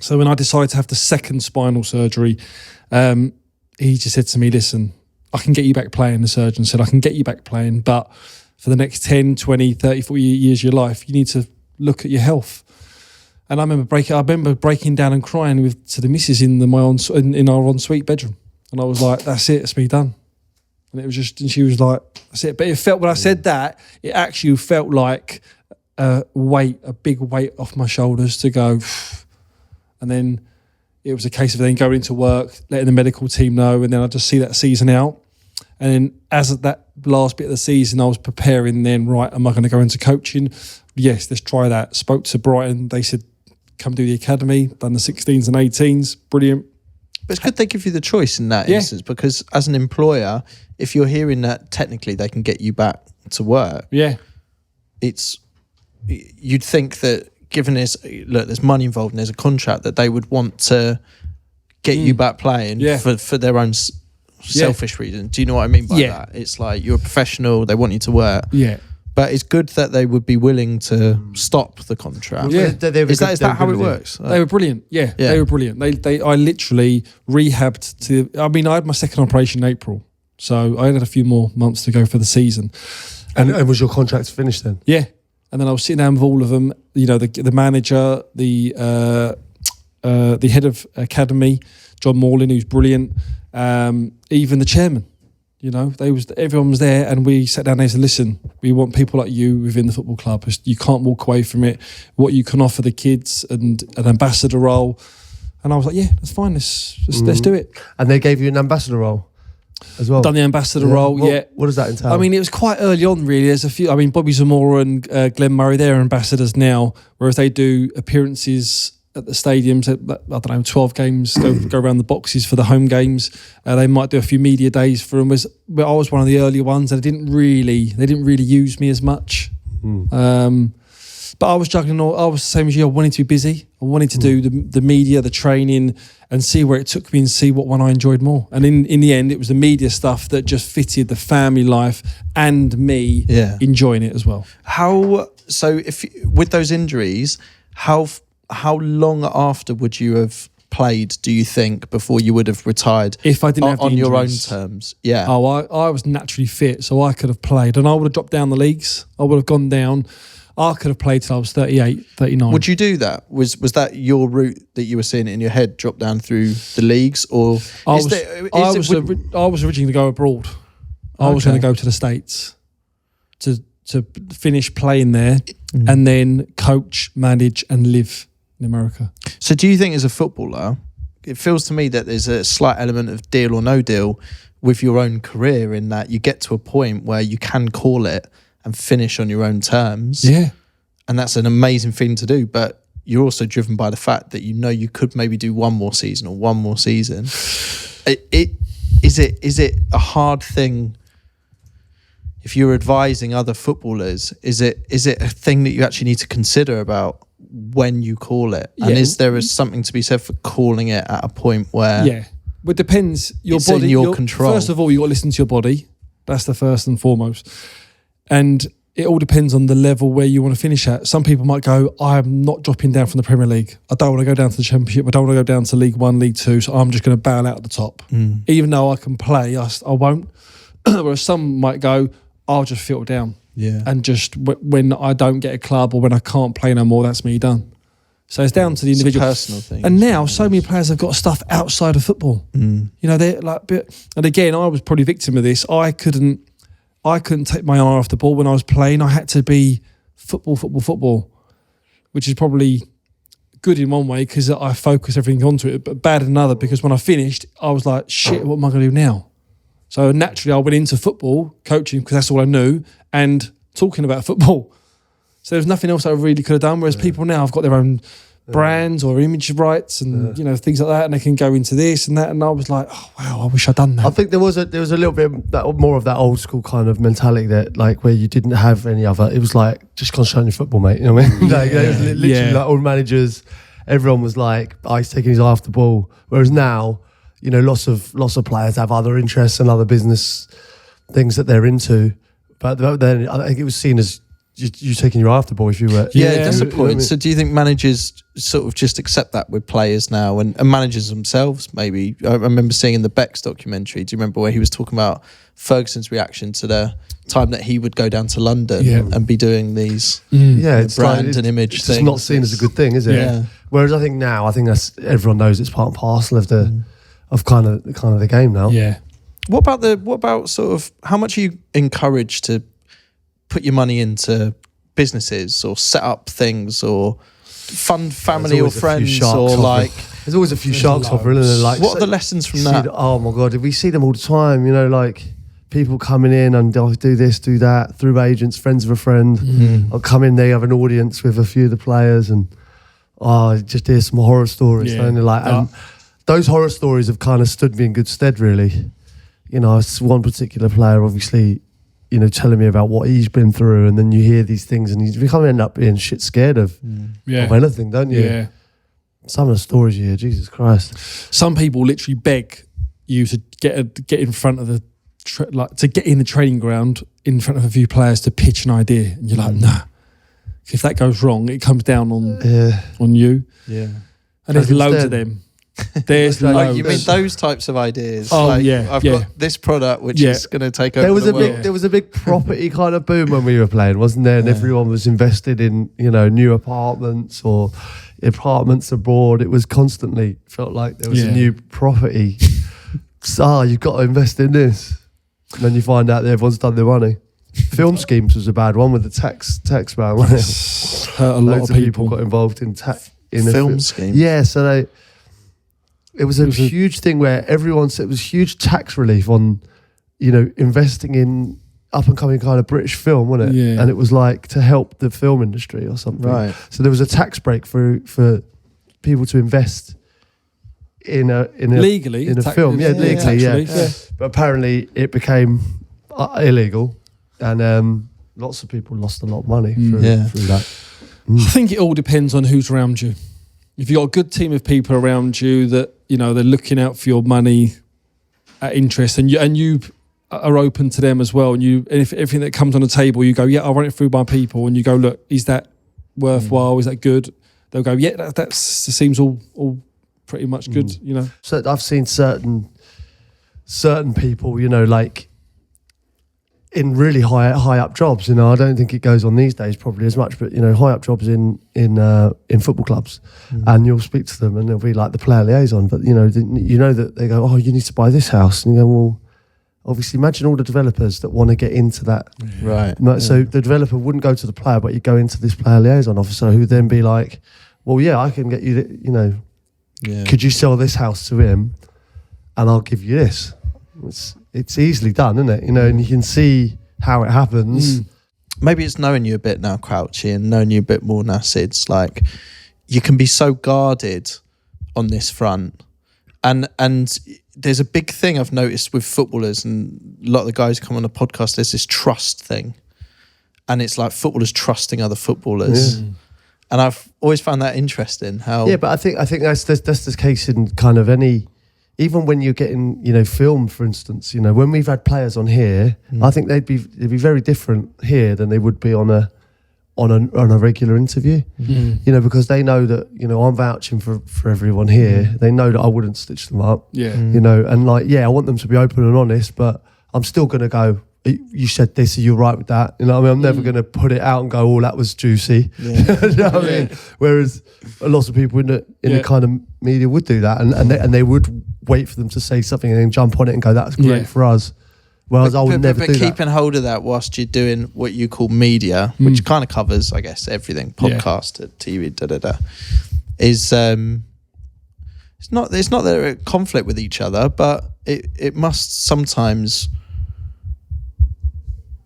So when I decided to have the second spinal surgery, he just said to me, "Listen, I can get you back playing." The surgeon said, "I can get you back playing, but for the next 10, 20, 30, 40 years of your life, you need to look at your health." And I remember breaking down and crying to the missus in our ensuite bedroom. And I was like, "That's it, it's me done." And it was and she was like, "That's it." But it felt, when I said that, it actually felt like a big weight off my shoulders to go. And then it was a case of then going into work, letting the medical team know, and then I just see that season out. And then as of that last bit of the season, I was preparing then, right, am I going to go into coaching? Yes, let's try that. Spoke to Brighton. They said, come do the academy. Done the 16s and 18s. Brilliant. But it's good they give you the choice in that instance, because as an employer, if you're hearing that technically they can get you back to work, you'd think that given there's money involved and there's a contract, that they would want to get you back playing for their own selfish reasons. Do you know what I mean by that? It's like you're a professional, they want you to work. Yeah. But it's good that they would be willing to stop the contract. Yeah. Is that how it works? They were brilliant. Yeah, they were brilliant. I literally rehabbed I had my second operation in April. So I had a few more months to go for the season. And was your contract finished then? Yeah. And then I was sitting down with all of them, the manager, the head of academy, John Morlin, who's brilliant, even the chairman. Everyone was there, and we sat down and they said, "Listen, we want people like you within the football club. You can't walk away from it. What you can offer the kids and an ambassador role." And I was like, "Yeah, that's fine. Let's do it." And they gave you an ambassador role as well. Done the ambassador role. What does that entail? I mean, it was quite early on, really. There's a few. I mean, Bobby Zamora and Glenn Murray, they're ambassadors now, whereas they do appearances at the stadiums. I don't know, 12 games, go around the boxes for the home games. They might do a few media days for them. But I was one of the earlier ones, and they didn't really use me as much. But I was juggling I was the same as you. I wanted to be busy. I wanted to do the media, the training, and see where it took me and see what one I enjoyed more. And in the end, it was the media stuff that just fitted the family life and me enjoying it as well. If with those injuries, how long after would you have played, do you think, before you would have retired? If I didn't have the on your own injuries. terms, yeah. Oh, I was naturally fit, so I could have played, and I would have dropped down the leagues. I would have gone down. I could have played till I was 38, 39. Would you do that? Was that your route that you were seeing in your head drop down through the leagues, or I was originally going to go abroad. I was going to go to the States to finish playing there and then coach, manage and live in America. So do you think as a footballer, it feels to me that there's a slight element of deal or no deal with your own career, in that you get to a point where you can call it and finish on your own terms. Yeah. And that's an amazing thing to do, but you're also driven by the fact that you could maybe do one more season. Is it a hard thing if you're advising other footballers? Is it a thing that you actually need to consider about when you call it? And is there something to be said for calling it at a point where well, it depends. Your it's body, in your control. First of all, you got to listen to your body. That's the first and foremost. And it all depends on the level where you want to finish at. Some people might go, I'm not dropping down from the Premier League. I don't want to go down to the Championship. I don't want to go down to League One, League Two. So I'm just going to bail out at the top. Even though I can play, I won't. Whereas some might go, I'll just filter down. Yeah. And just when I don't get a club or when I can't play no more, that's me done. So it's down to the individual. It's a personal thing. And now so many players have got stuff outside of football. You know, they're like, and again, I was probably victim of this. I couldn't take my eye off the ball when I was playing. I had to be football, which is probably good in one way because I focus everything onto it, but bad in another because when I finished, I was like, shit, what am I going to do now? So naturally, I went into football coaching because that's all I knew and talking about football. So there's nothing else I really could have done. Whereas people now have got their own brands or image rights and you know things like that, and they can go into this and that. And I was like, oh wow, I wish I'd done that. I think there was a little bit more of that old school kind of mentality that like where you didn't have any other. It was like just concentrate on your football, mate. You know what I mean? Like, it was literally like all managers, everyone was like, he's taking his eye off the ball. Whereas now, you know, lots of players have other interests and other business things that they're into. But then I think it was seen as you taking your eye off the ball if you were. Yeah, that's the point. So do you think managers sort of just accept that with players now and managers themselves maybe? I remember seeing in the Beck's documentary, do you remember where he was talking about Ferguson's reaction to the time that he would go down to London and be doing these it's brand like, and image it's things? It's not seen as a good thing, is it? Yeah. Whereas I think that's everyone knows it's part and parcel of the of kind of the game now. Yeah. What about sort of how much are you encouraged to put your money into businesses or set up things or fund family or friends or like there's always a few sharks off, isn't there? Like, what are the lessons from that? Oh my god, we see them all the time, you know, like people coming in and they'll do this, do that through agents, friends of a friend. I'll come in, they have an audience with a few of the players and just hear some horror stories. And they're like, and those horror stories have kind of stood me in good stead, really. You know, it's one particular player, obviously, you know, telling me about what he's been through, and then you hear these things, and you kind of end up being shit scared of anything, don't you? Yeah. Some of the stories you hear, Jesus Christ. Some people literally beg you to get in front of the to get in the training ground in front of a few players to pitch an idea, and you're like, nah. If that goes wrong, it comes down on you. Yeah. And there's loads of them. There's loads. You mean those types of ideas? Oh, like, yeah. I've got this product which is going to take over the world. There was a big property kind of boom when we were playing, wasn't there? And everyone was invested in, you know, new apartments or apartments abroad. It was constantly felt like there was a new property. You've got to invest in this. And then you find out that everyone's done their money. Film schemes was a bad one with the tax man. Hurt a lot of people got involved in film scheme. Yeah, so it was a huge thing where everyone said it was huge tax relief on, you know, investing in up and coming kind of British film, wasn't it? Yeah. And it was like to help the film industry or something. Right. So there was a tax break for people to invest in a legally in a film. Yeah, legally. Yeah. But apparently it became illegal, and lots of people lost a lot of money through that. I think it all depends on who's around you. If you've got a good team of people around you that, you know, they're looking out for your money at interest, and you are open to them as well, and if everything that comes on the table, you go, yeah, I'll run it through my people, and you go, look, is that worthwhile? Is that good? They'll go, yeah, that seems all pretty much good, you know. So I've seen certain people, you know, like in really high up jobs. I don't think it goes on these days probably as much, but high up jobs in football clubs, and you'll speak to them and they'll be like the player liaison, but that they go, oh, you need to buy this house, and you go, well, obviously imagine all the developers that want to get into that, right? So the developer wouldn't go to the player, but you go into this player liaison officer who then be like, well, yeah, I can get you, could you sell this house to him and I'll give you this. It's easily done, isn't it? And you can see how it happens. Maybe it's knowing you a bit now, Crouchy, and knowing you a bit more now, Sid's. Like, you can be so guarded on this front, and there's a big thing I've noticed with footballers, and a lot of the guys who come on the podcast. There's this trust thing, and it's like footballers trusting other footballers. Yeah. And I've always found that interesting. How? Yeah, but I think that's the case in kind of any. Even when you're getting, film, for instance, when we've had players on here, I think they'd be very different here than they would be on a regular interview. Because they know that I'm vouching for everyone here. They know that I wouldn't stitch them up. Yeah. And I want them to be open and honest, but I'm still going to go, you said this, are you right with that? I'm never going to put it out and go, oh, that was juicy. Yeah. I mean? Whereas lots of people in the kind of media would do that, and they would wait for them to say something and then jump on it and go, that's great for us. Whereas I would never do that. But keeping hold of that whilst you're doing what you call media, which kind of covers, I guess, everything, podcast, TV, is it's not that they're at conflict with each other, but it must sometimes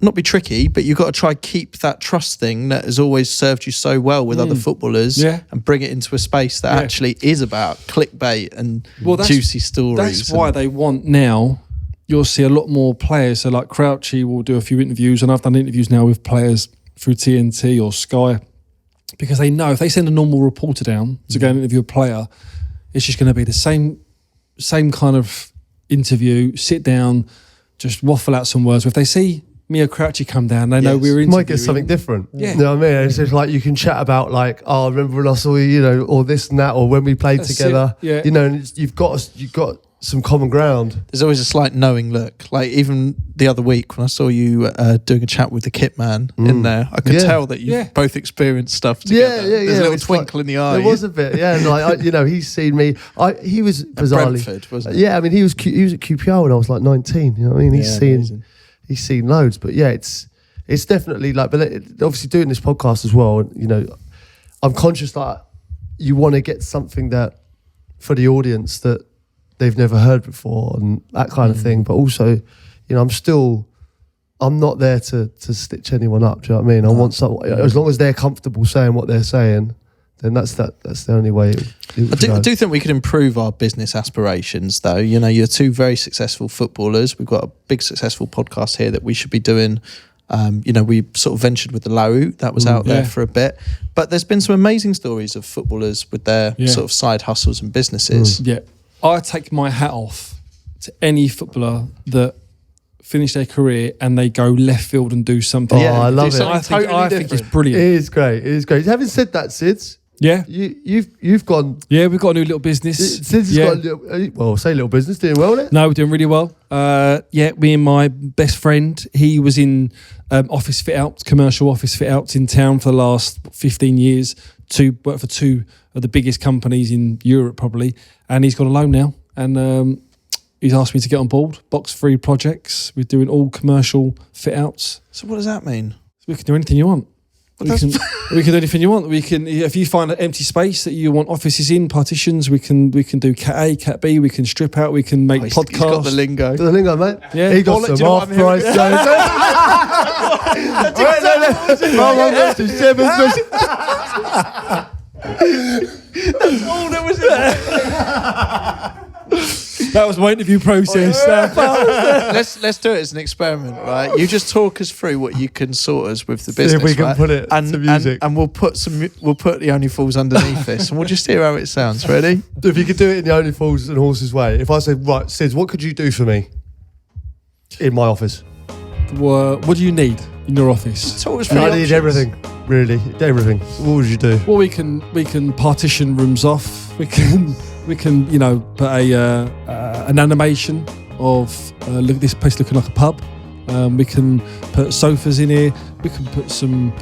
not be tricky, but you've got to try keep that trust thing that has always served you so well with other footballers and bring it into a space that actually is about clickbait and juicy stories. That's why they want now, you'll see a lot more players. So like Crouchy will do a few interviews, and I've done interviews now with players through TNT or Sky, because they know if they send a normal reporter down to go and interview a player, it's just going to be the same kind of interview, sit down, just waffle out some words. If they see me or Crouchy come down, they know we're interviewing. You might get something different. Yeah. You know what I mean? It's just like you can chat about like, oh, I remember when I saw you, or this and that, or when we played together. Yeah. And you've got some common ground. There's always a slight knowing look. Like even the other week when I saw you doing a chat with the kit man in there, I could tell that you both experienced stuff together. There's a little twinkle in the eye. There was a bit, and like he's seen me. He was bizarrely, Brentford, wasn't he? Yeah, I mean he was at QPR when I was like 19. You know what I mean? He's seen loads, but it's definitely like. But obviously doing this podcast as well, I'm conscious that you want to get something that for the audience that they've never heard before and that kind of thing. But also, I'm not there to stitch anyone up. Do you know what I mean? I want something, as long as they're comfortable saying what they're saying, then that's the only way. I do think we could improve our business aspirations, though. You're two very successful footballers. We've got a big successful podcast here that we should be doing. We sort of ventured with the Lau that was out there for a bit, but there's been some amazing stories of footballers with their sort of side hustles and businesses. Yeah, I take my hat off to any footballer that finish their career and they go left field and do something. Oh, I love it. I think it's brilliant. It is great. Having said that, Sids, yeah, you've gone. Yeah, we've got a new little business. Sids has got a little business, doing well, isn't it? No, we're doing really well. Me and my best friend, he was in office fit outs, commercial office fit outs in town for the last 15 years. Worked for two of the biggest companies in Europe, probably, and he's got a loan now, and he's asked me to get on board. Box-free projects. We're doing all commercial fit outs. So what does that mean? We can do anything you want. We can do anything you want. We can, if you find an empty space that you want offices in, partitions, we can do Cat A, Cat B. We can strip out. We can make podcasts. He's got the lingo. The lingo, mate. Yeah, he got some half price. That's all that was in there. That was my interview process. Let's do it as an experiment, right? You just talk us through what you can sort us with the business. See if we can put it to music, and we'll put the Only Fools underneath this, and we'll just hear how it sounds. Ready? If you could do it in the Only Fools and Horses way, if I said, right, Sid, what could you do for me in my office? What do you need in your office? I need everything, really, everything. What would you do? Well, we can partition rooms off. We can put an animation of this place looking like a pub, We can put sofas in here. We can put some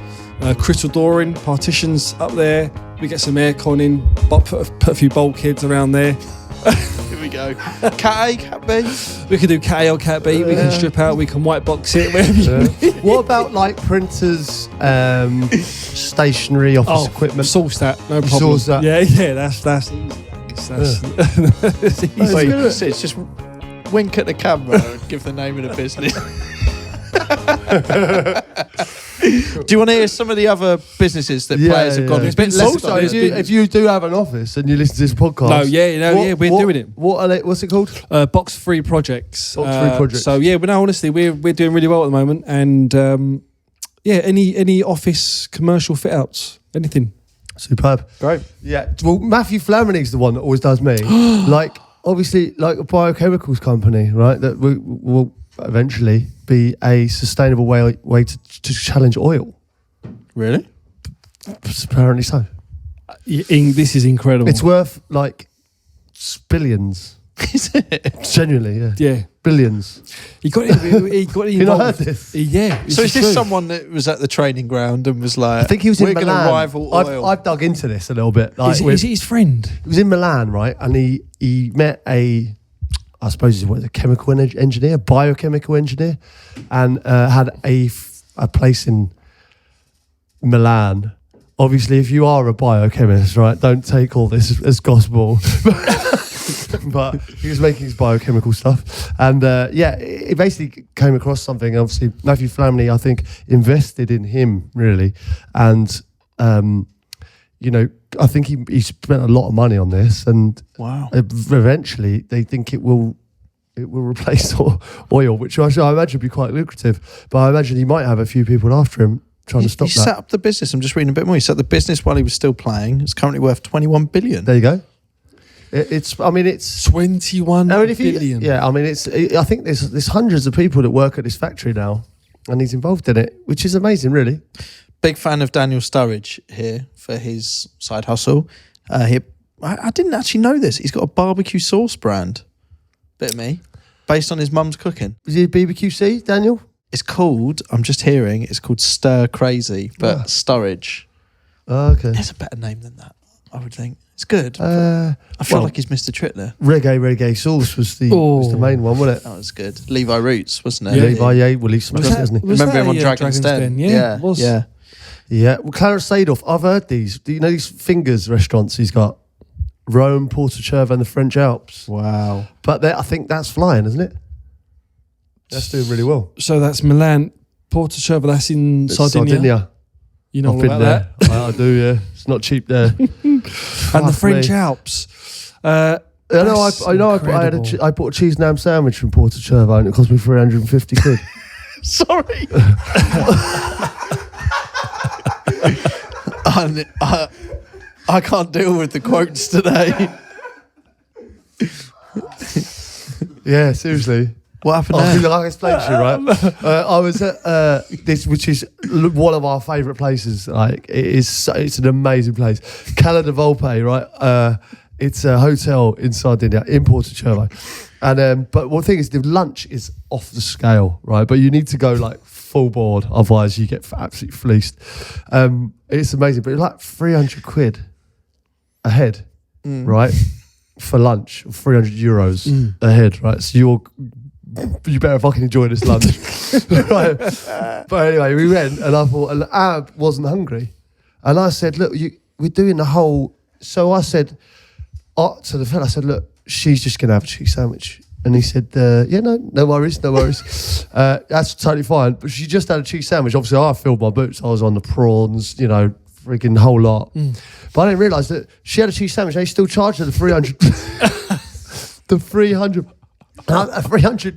crystal door in, partitions up there. We get some aircon in, but put a few bulkheads around there. Here we go. Cat A, Cat B. We can do Cat A or Cat B. We can strip out. We can white box it. Wherever you need. What about like printers, stationery, office equipment? Source that, no problem. Source that. Yeah, that's easy. That's easy. Wait, it's just wink at the camera and give the name of the business. Do you want to hear some of the other businesses that players have gone? It's a bit less. Also, if you do have an office and you listen to this podcast, we're doing it. What are they? What's it called? Box Free Projects. Box Free Projects. So honestly, we're doing really well at the moment, and any office commercial fit outs, anything. Superb. Great. Yeah. Well, Matthew Flamini's the one that always does me. Like, obviously, like a biochemicals company, right? That will eventually be a sustainable way to challenge oil. Really? Apparently so. This is incredible. It's worth like billions. Is it? Genuinely, yeah. Yeah. Billions. He got involved. You not heard this? Yeah. So is this someone that was at the training ground and was like, I think he was in Milan. We're going to rival oil. I've dug into this a little bit. Like, Is he his friend? He was in Milan, right? And he met I suppose he was a chemical engineer, biochemical engineer, and had a place in Milan. Obviously, if you are a biochemist, right, don't take all this as gospel. But he was making his biochemical stuff. And it basically came across something. Obviously, Matthew Flamini, I think, invested in him, really. And, I think he spent a lot of money on this. And eventually, they think it will replace oil, which I imagine would be quite lucrative. But I imagine he might have a few people after him trying to stop that. He set up the business. I'm just reading a bit more. He set up the business while he was still playing. It's currently worth 21 billion. There you go. It's 21 billion. I think there's hundreds of people that work at this factory now, and he's involved in it, which is amazing, really. Big fan of Daniel Sturridge here for his side hustle. I didn't actually know this. He's got a barbecue sauce brand, bit of me, based on his mum's cooking. Is he a BBQC, Daniel? It's called, I'm just hearing, it's called Stir Crazy, but Sturridge. Oh, okay. There's a better name than that, I would think. It's good. I feel like he's missed a trick there. Reggae sauce was the main one, wasn't it? That was good. Levi Roots, wasn't it? Yeah. Levi, well, he's smashed it, hasn't he? Remember him on Dragon's Den? Yeah. Yeah. Well, Clarence Seedorf, I've heard these. Do you know these fingers restaurants he's got? Rome, Porto-Cervo and the French Alps. Wow. But I think that's flying, isn't it? That's doing really well. So that's Milan. Porto-Cervo, that's in Sardinia. You know I've all been about there. I do, yeah. It's not cheap there. And the French Alps. I bought a cheese and ham sandwich from Porto-Cervo and it cost me 350 quid. Sorry. I can't deal with the quotes today. Yeah, seriously. What happened there? I'll explain to you, right? I was at this, which is one of our favourite places. Like, it's an amazing place. Cala de Volpe, right? It's a hotel in Sardinia, in Porto-Cervo. And but one thing is, the lunch is off the scale, right? But you need to go like full board, otherwise you get absolutely fleeced. It's amazing, but it's like 300 quid a head, right? For lunch, 300 euros a head, right? So you better fucking enjoy this lunch. Right. But anyway, we went and I thought, and Ab wasn't hungry. And I said, look, we're doing the whole, so I said to the fella, I said, look, she's just going to have a cheese sandwich. And he said, no worries. That's totally fine. But she just had a cheese sandwich. Obviously, I filled my boots. I was on the prawns, freaking whole lot. But I didn't realise that she had a cheese sandwich. They still charged her the 300 300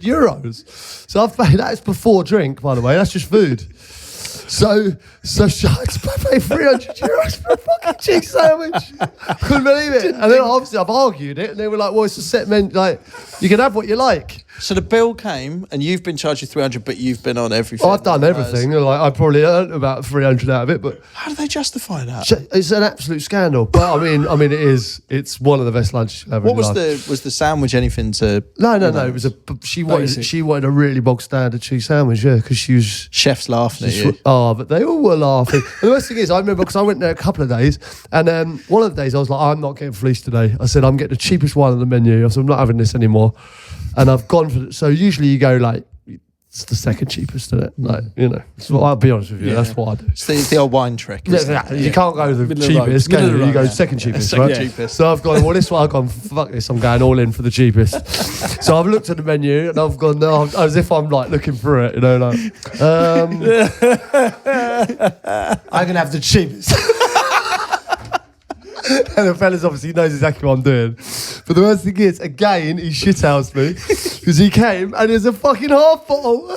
euros. So I've paid, that is before drink, by the way. That's just food. So Sharks paid 300 euros for a fucking cheese sandwich. Couldn't believe it. And then obviously I've argued it, and they were like, well, it's a set menu. Like, you can have what you like. So the bill came, and you've been charged 300, but you've been on everything. I've done everything. Like I probably earned about 300 out of it, but How do they justify that? it's an absolute scandal. But I mean, it is. It's one of the best lunches you'll ever. What was the sandwich? Anything to? No. It was she wanted a really bog standard cheese sandwich. Yeah, because she was. Chefs laughing at you. Oh, but they all were laughing. And the worst thing is, I remember because I went there a couple of days, and one of the days I was like, I'm not getting fleeced today. I said, I'm getting the cheapest one on the menu. I said, I'm not having this anymore. And I've gone for it. So usually you go like, it's the second cheapest, isn't it? Like, I'll be honest with you, that's what I do. It's the old wine trick. You can't go the cheapest, can you? You go second cheapest, right? Cheapest. So I've gone, well, this one I've gone, fuck this, I'm going all in for the cheapest. So I've looked at the menu and I've gone, no, as if I'm like looking through it, like, I'm going to have the cheapest. And the fella's obviously knows exactly what I'm doing. But the worst thing is, again, he shithoused me because he came and there's a fucking half bottle.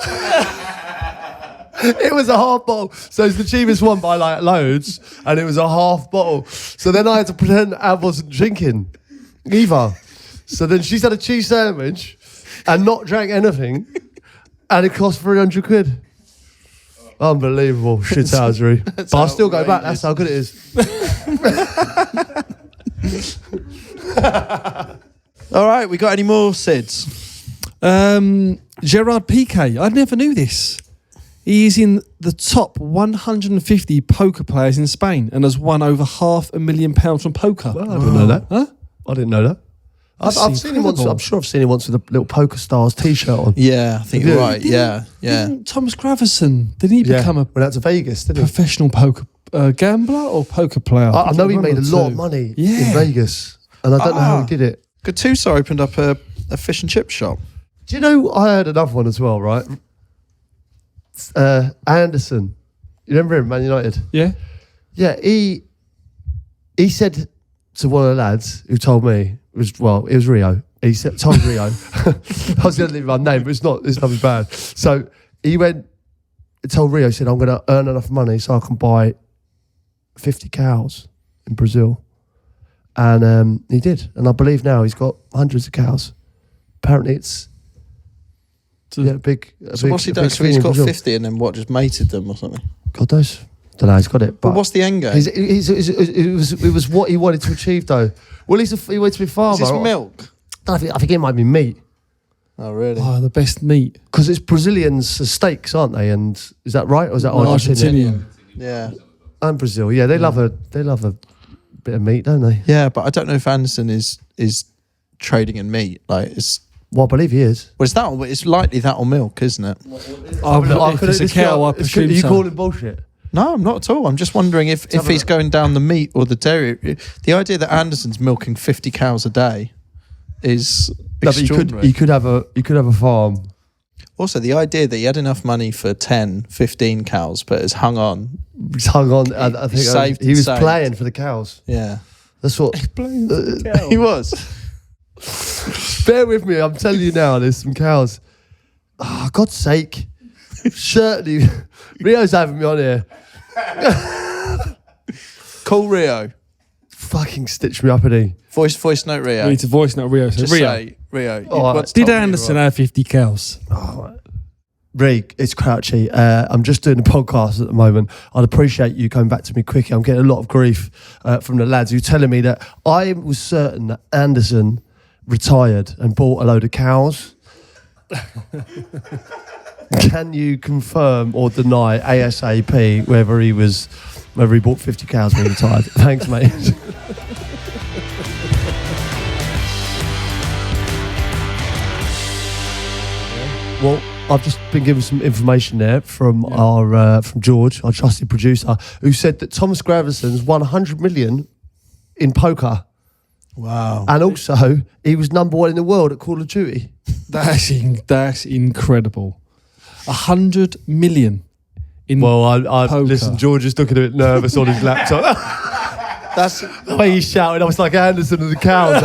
It was a half bottle. So it's the cheapest one by like loads, and it was a half bottle. So then I had to pretend I wasn't drinking either. So then she's had a cheese sandwich and not drank anything, and it cost 300 quid. Unbelievable shithousery. But I'll still go back. That's how good it is. All right, we got any more Sids? Gerard Piqué. I never knew this. He is in the top 150 poker players in Spain and has won over £500,000 from poker. Well, I didn't know that. Huh? I didn't know that. I've seen him once. I'm sure I've seen him once with a little Poker Stars T-shirt on. Yeah, I think you're right. Yeah. Didn't Thomas Gravison, did he become a went out to Vegas, didn't he? professional poker gambler or poker player? I know he made a lot of money in Vegas, and I don't know how he did it. Gattuso opened up a fish and chip shop. Do you know, I heard another one as well, right? Anderson. You remember him, Man United? Yeah. Yeah, he said to one of the lads who told me, it was Rio. He told Rio, I was going to leave my name, but it's nothing bad. So he told Rio, said, I'm going to earn enough money so I can buy 50 cows in Brazil. And he did. And I believe now he's got hundreds of cows. Apparently it's big. So what's he done? So he's got 50 and then just mated them or something? God knows. Don't know, he's got it. But what's the end game? It was what he wanted to achieve, though. Well, he wanted to be a farmer. Is this milk? I think it might be meat. Oh, really? Oh, the best meat. Because it's Brazilians' steaks, aren't they? And is that right, or is that Argentinian? Yeah. And Brazil, yeah, they love a bit of meat, don't they? Yeah, but I don't know if Anderson is trading in meat. Like it's. Well, I believe he is. Well, it's likely that or milk, isn't it? If it's a cow, I presume Are you so. calling bullshit? No, I'm not at all. I'm just wondering if he's going down the meat or the dairy. The idea that Anderson's milking 50 cows a day is extraordinary. He could have a farm. Also, the idea that he had enough money for 10, 15 cows, but has hung on. He's hung on. I think he was playing for the cows. Yeah, that's what. He was. Bear with me. I'm telling you now. There's some cows. Oh, God's sake! Certainly, Rio's having me on here. Call Rio. Fucking stitch me up, and Voice note Rio. We need to voice note Rio. Just Rio. say, Rio. Did Anderson have 50 cows? Rick, it's Crouchy. I'm just doing a podcast at the moment. I'd appreciate you coming back to me quickly. I'm getting a lot of grief from the lads who are telling me that I was certain that Anderson retired and bought a load of cows. Can you confirm or deny ASAP whether he bought 50 cows when he retired? Thanks, mate. Well, I've just been given some information there from from George, our trusted producer, who said that Thomas Gravison's won 100 million in poker. Wow. And also, he was #1 in the world at Call of Duty. That's incredible. 100 million in poker. Listen, George is looking a bit nervous on his laptop. That's the way he shouted. I was like Anderson and the cows.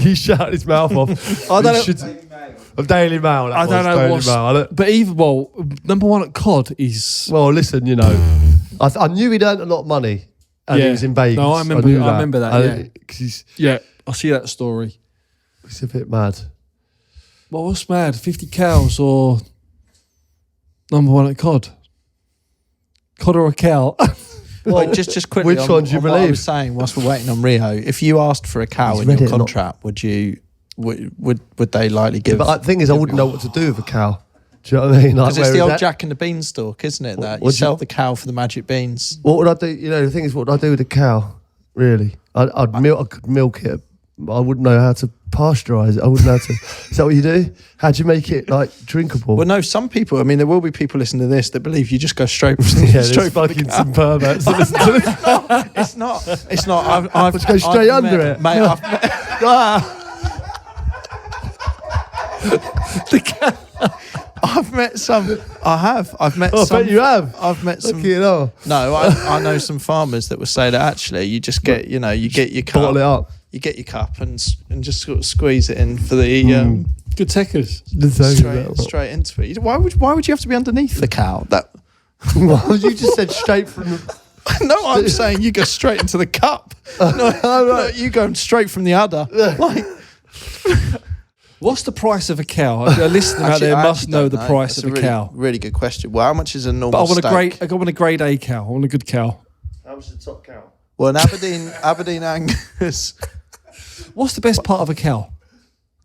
He shouted his mouth off. I don't know. Of Daily Mail. I don't know what's... But #1 at COD is... Well, listen, I knew he'd earned a lot of money and he was in Vegas. No, I remember that, yeah. He's Yeah, I see that story. He's a bit mad. Well, what's mad? 50 cows or number one at cod? Cod or a cow? Well, just quickly. Which one do you on what I believe? was saying whilst we're waiting on Rio, if you asked for a cow He's in read your it, not- contract, would they likely give? But the thing is, I wouldn't know what to do with a cow. Do you know what I mean? Like, Because it's where the is old that? Jack and the Beanstalk, isn't it? That you What'd you- sell the cow for the magic beans. What would I do? You know, the thing is, what would I do with a cow? Really, I could milk it. But I wouldn't know how to pasteurize it. I wouldn't know how to. Is that what you do? How do you make it like drinkable? Well, no, some people. I mean, there will be people listening to this that believe you just go straight. yeah, straight there's from the fucking cow. some perverts. that listen to this. It's not. It's not. I've Let's go straight I've under met- it. mate. I've met, Ah. I've met some. I have. I've met Oh, I some. bet you have. I've met some. Fucking hell. No, I know some farmers that will say that actually you just get, you get your cup, Bottle it up. you get your cup and just sort of squeeze it in for the Good techers. straight into it. Why would you have to be underneath the cow? That Well, you just said straight from the. no, I'm saying you go straight into the cup. No, you go straight from the udder. Like, What's the price of a cow? A listener out there I must actually know don't the price That's of a really, cow. Really good question. Well, how much is a normal But I want steak? I want a grade A cow. I want a good cow. How much is the top cow? Well, an Aberdeen Angus. What's the best part of a cow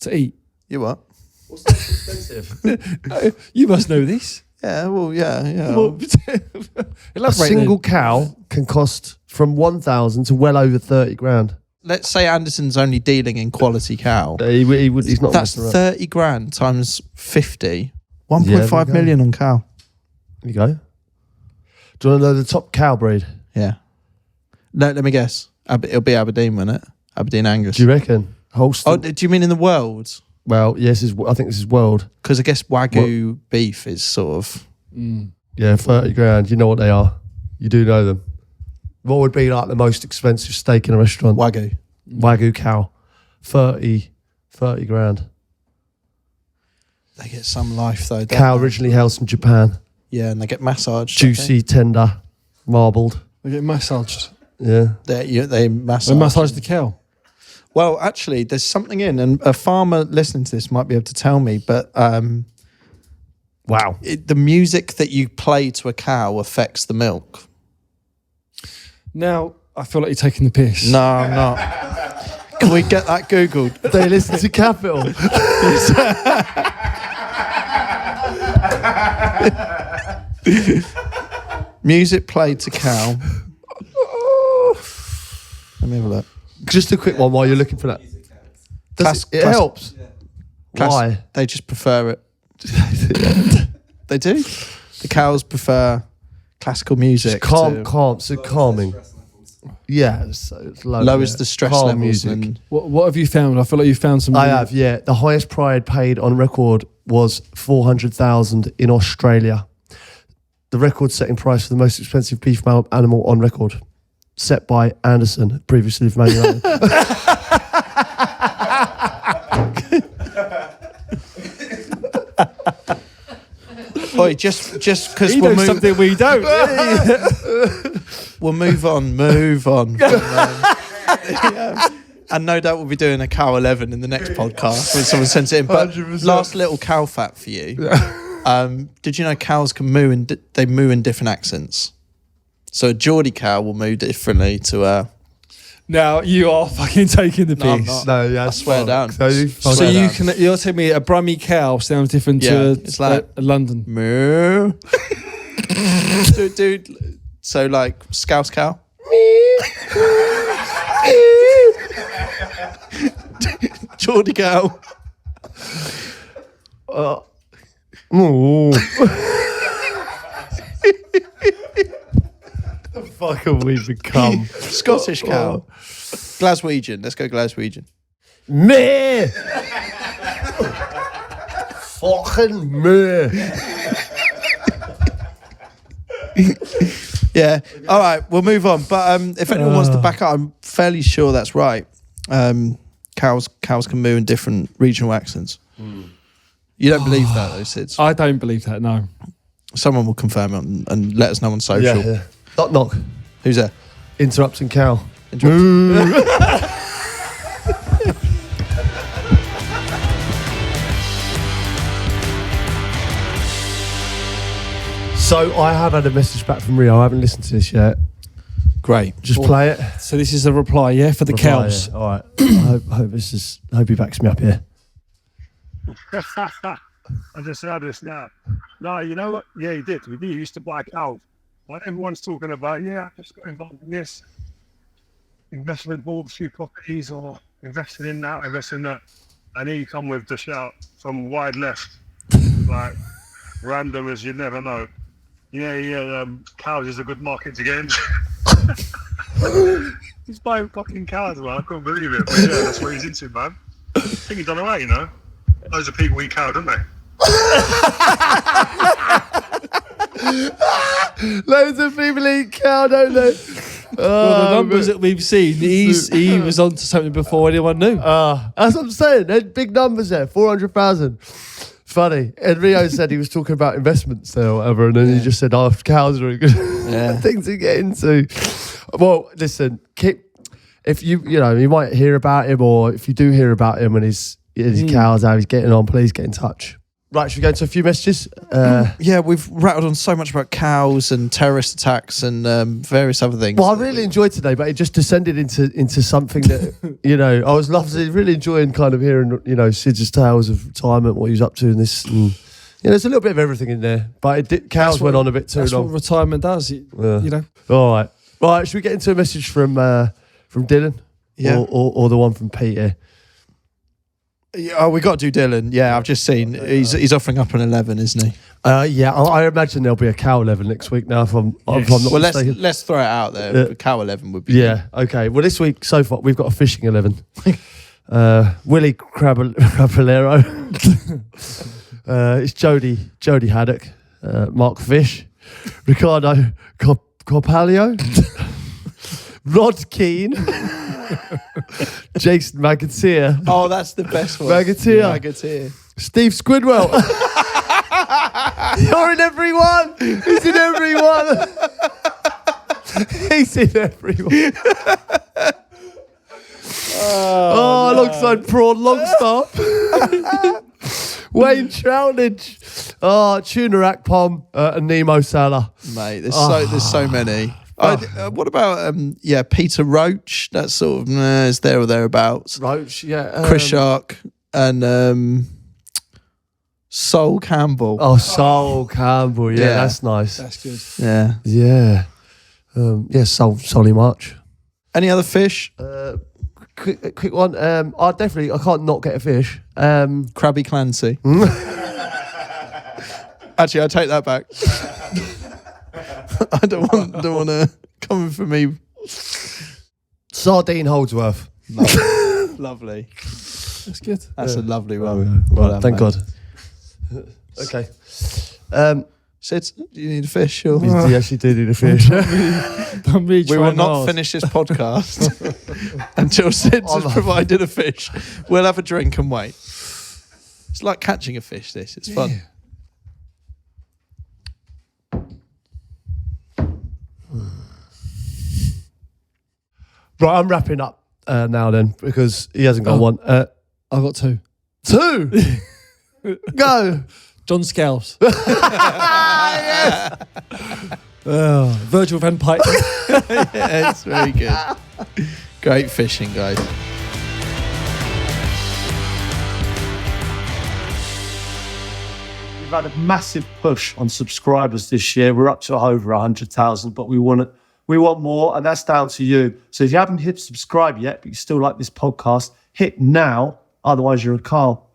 to eat? You what? What's the most expensive? You must know this. Yeah. Well, yeah. Well, A elaborate single then. cow can cost from 1,000 to well over 30 grand. Let's say Anderson's only dealing in quality cow. He's not That's messing around. 30 grand times 50. Yeah, 1.5 there you million on cow. There you go. Do you want to know the top cow breed? Yeah. No, let me guess. It'll be Aberdeen, won't it? Aberdeen Angus. Do you reckon? Holston? Oh, do you mean in the world? Well, yes, I think this is world. Because I guess Wagyu beef is sort of... Yeah, 30 grand. You know what they are. You do know them. What would be like the most expensive steak in a restaurant? Wagyu. Wagyu cow. 30 grand. They get some life though. don't Cow they? originally hails from Japan. Yeah, and they get massaged. don't Juicy, tender, marbled. They get massaged. Yeah. They massage. They massage the cow. Well, actually, there's something in, and a farmer listening to this might be able to tell me, but Wow. the music that you play to a cow affects the milk. Now, I feel like you're taking the piss. No, I'm not. Can we get that Googled? They listen to Capital. Music played to cow. Let me have a look. Just a quick one while you're looking for that. It Class- helps. Why? They just prefer it. They do. The cows prefer classical music. So calming. Yeah, so it's low, Lowers yeah. the stress Calm levels. music. And What have you found? I feel like you found some. I have, yeah. The highest price paid on record was 400,000 in Australia. The record-setting price for the most expensive beef animal on record, set by Anderson, previously of Man United. Oi, just because He knows something we don't. we'll move on. Yeah. And no doubt we'll be doing a cow 11 in the next podcast when someone sends it in. But 100%. last little cow fact for you. Did you know cows can moo they moo in different accents? So a Geordie cow will moo differently to a... Now you are fucking taking the No, I'm piss. not. No, yeah, I swear down. So you Swear So down. you're telling me a Brummie cow sounds different Yeah, to it's like- a London. Moo. Dude, so like Scouse cow. Geordie cow. Ooh. The fuck have we become? Scottish cow. Glaswegian. Let's go Glaswegian. Meh. Fucking meh. Yeah. All right, we'll move on. But if anyone wants to back up, I'm fairly sure that's right. Cows can moo in different regional accents. You don't believe that, though, Sids? I don't believe that. No. Someone will confirm it and let us know on social. Yeah. Knock knock. Who's there? Interrupting cow. So I have had a message back from Rio. I haven't listened to this yet. Great. Just play it. So this is a reply, yeah, for the cows. Yeah. All right. I hope he backs me up here. I just heard this now. No, you know what? Yeah, he did. We used to buy cows. Like everyone's talking about, I just got involved in this. Investment, bought a few properties or invested in that, invested in that. And here you come with the shout from wide left. Like, random as you never know. Cows is a good market to get into. He's buying fucking cows, man. I couldn't believe it. But yeah, that's what he's into, man. I think he's done alright, you know. Loads of people eat cow, don't they? Loads of people eat cow, don't they? Well, the numbers that we've seen, he was onto something before anyone knew. That's what I'm saying. There's big numbers there. 400,000. Funny. And Rio said he was talking about investments there or whatever, and then he just said, cows are a good thing to get into. Well, listen, if you might hear about him, or if you do hear about him and his cows, how he's getting on, please get in touch. Right, should we go into a few messages? Yeah, we've rattled on so much about cows and terrorist attacks and various other things. Well, I really enjoyed today, but it just descended into something that, I was really enjoying kind of hearing, Sid's tales of retirement, what he was up to in this. And, there's a little bit of everything in there, but cows went on a bit too long. That's what retirement does, All right. Right, should we get into a message from Dylan? Yeah. Or the one from Pete here? Oh, we got to do Dylan. Yeah, I've just seen he's offering up an 11, isn't he? I imagine there'll be a cow 11 next week now. If I'm not mistaken. let's throw it out there. A cow 11 would be. Yeah. Good. Okay. Well, this week so far we've got a fishing 11. Willie Craballero. It's Jody Haddock, Mark Fish, Ricardo Corpalio, Rod Keane. Jason Mangate. Oh, that's the best one. Mangate. Steve Sidwell. You're in every one. He's in every one. He's in every one. Alongside Prawn Longstaff. Wayne Troutnage. Tuna Akpom and Nemo Salah. Mate, there's so many. What about Peter Roach? That sort of is there or thereabouts. Roach, yeah. Chris Shark and Sol Campbell. Oh, Sol Campbell, yeah, that's nice. That's good. Yeah. Solly March. Any other fish? Quick one. I can't not get a fish. Krabby Clancy. Actually, I take that back. I don't want to come for me. Sardine Holdsworth. Lovely. That's good. That's a lovely one. Well, thank God. Okay. Sid, do you need a fish? Or? We actually do need a fish. We will not finish this podcast until Sid has provided a fish. We'll have a drink and wait. It's like catching a fish, this. It's fun. Right, I'm wrapping up now then, because he hasn't got one. I've got two. Two? Go. John Scalps. Yes. Virgil van Pike. Yeah, it's very good. Great fishing, guys. We've had a massive push on subscribers this year. We're up to over 100,000, but we want more, and that's down to you. So if you haven't hit subscribe yet, but you still like this podcast, hit now. Otherwise, you're a Carl.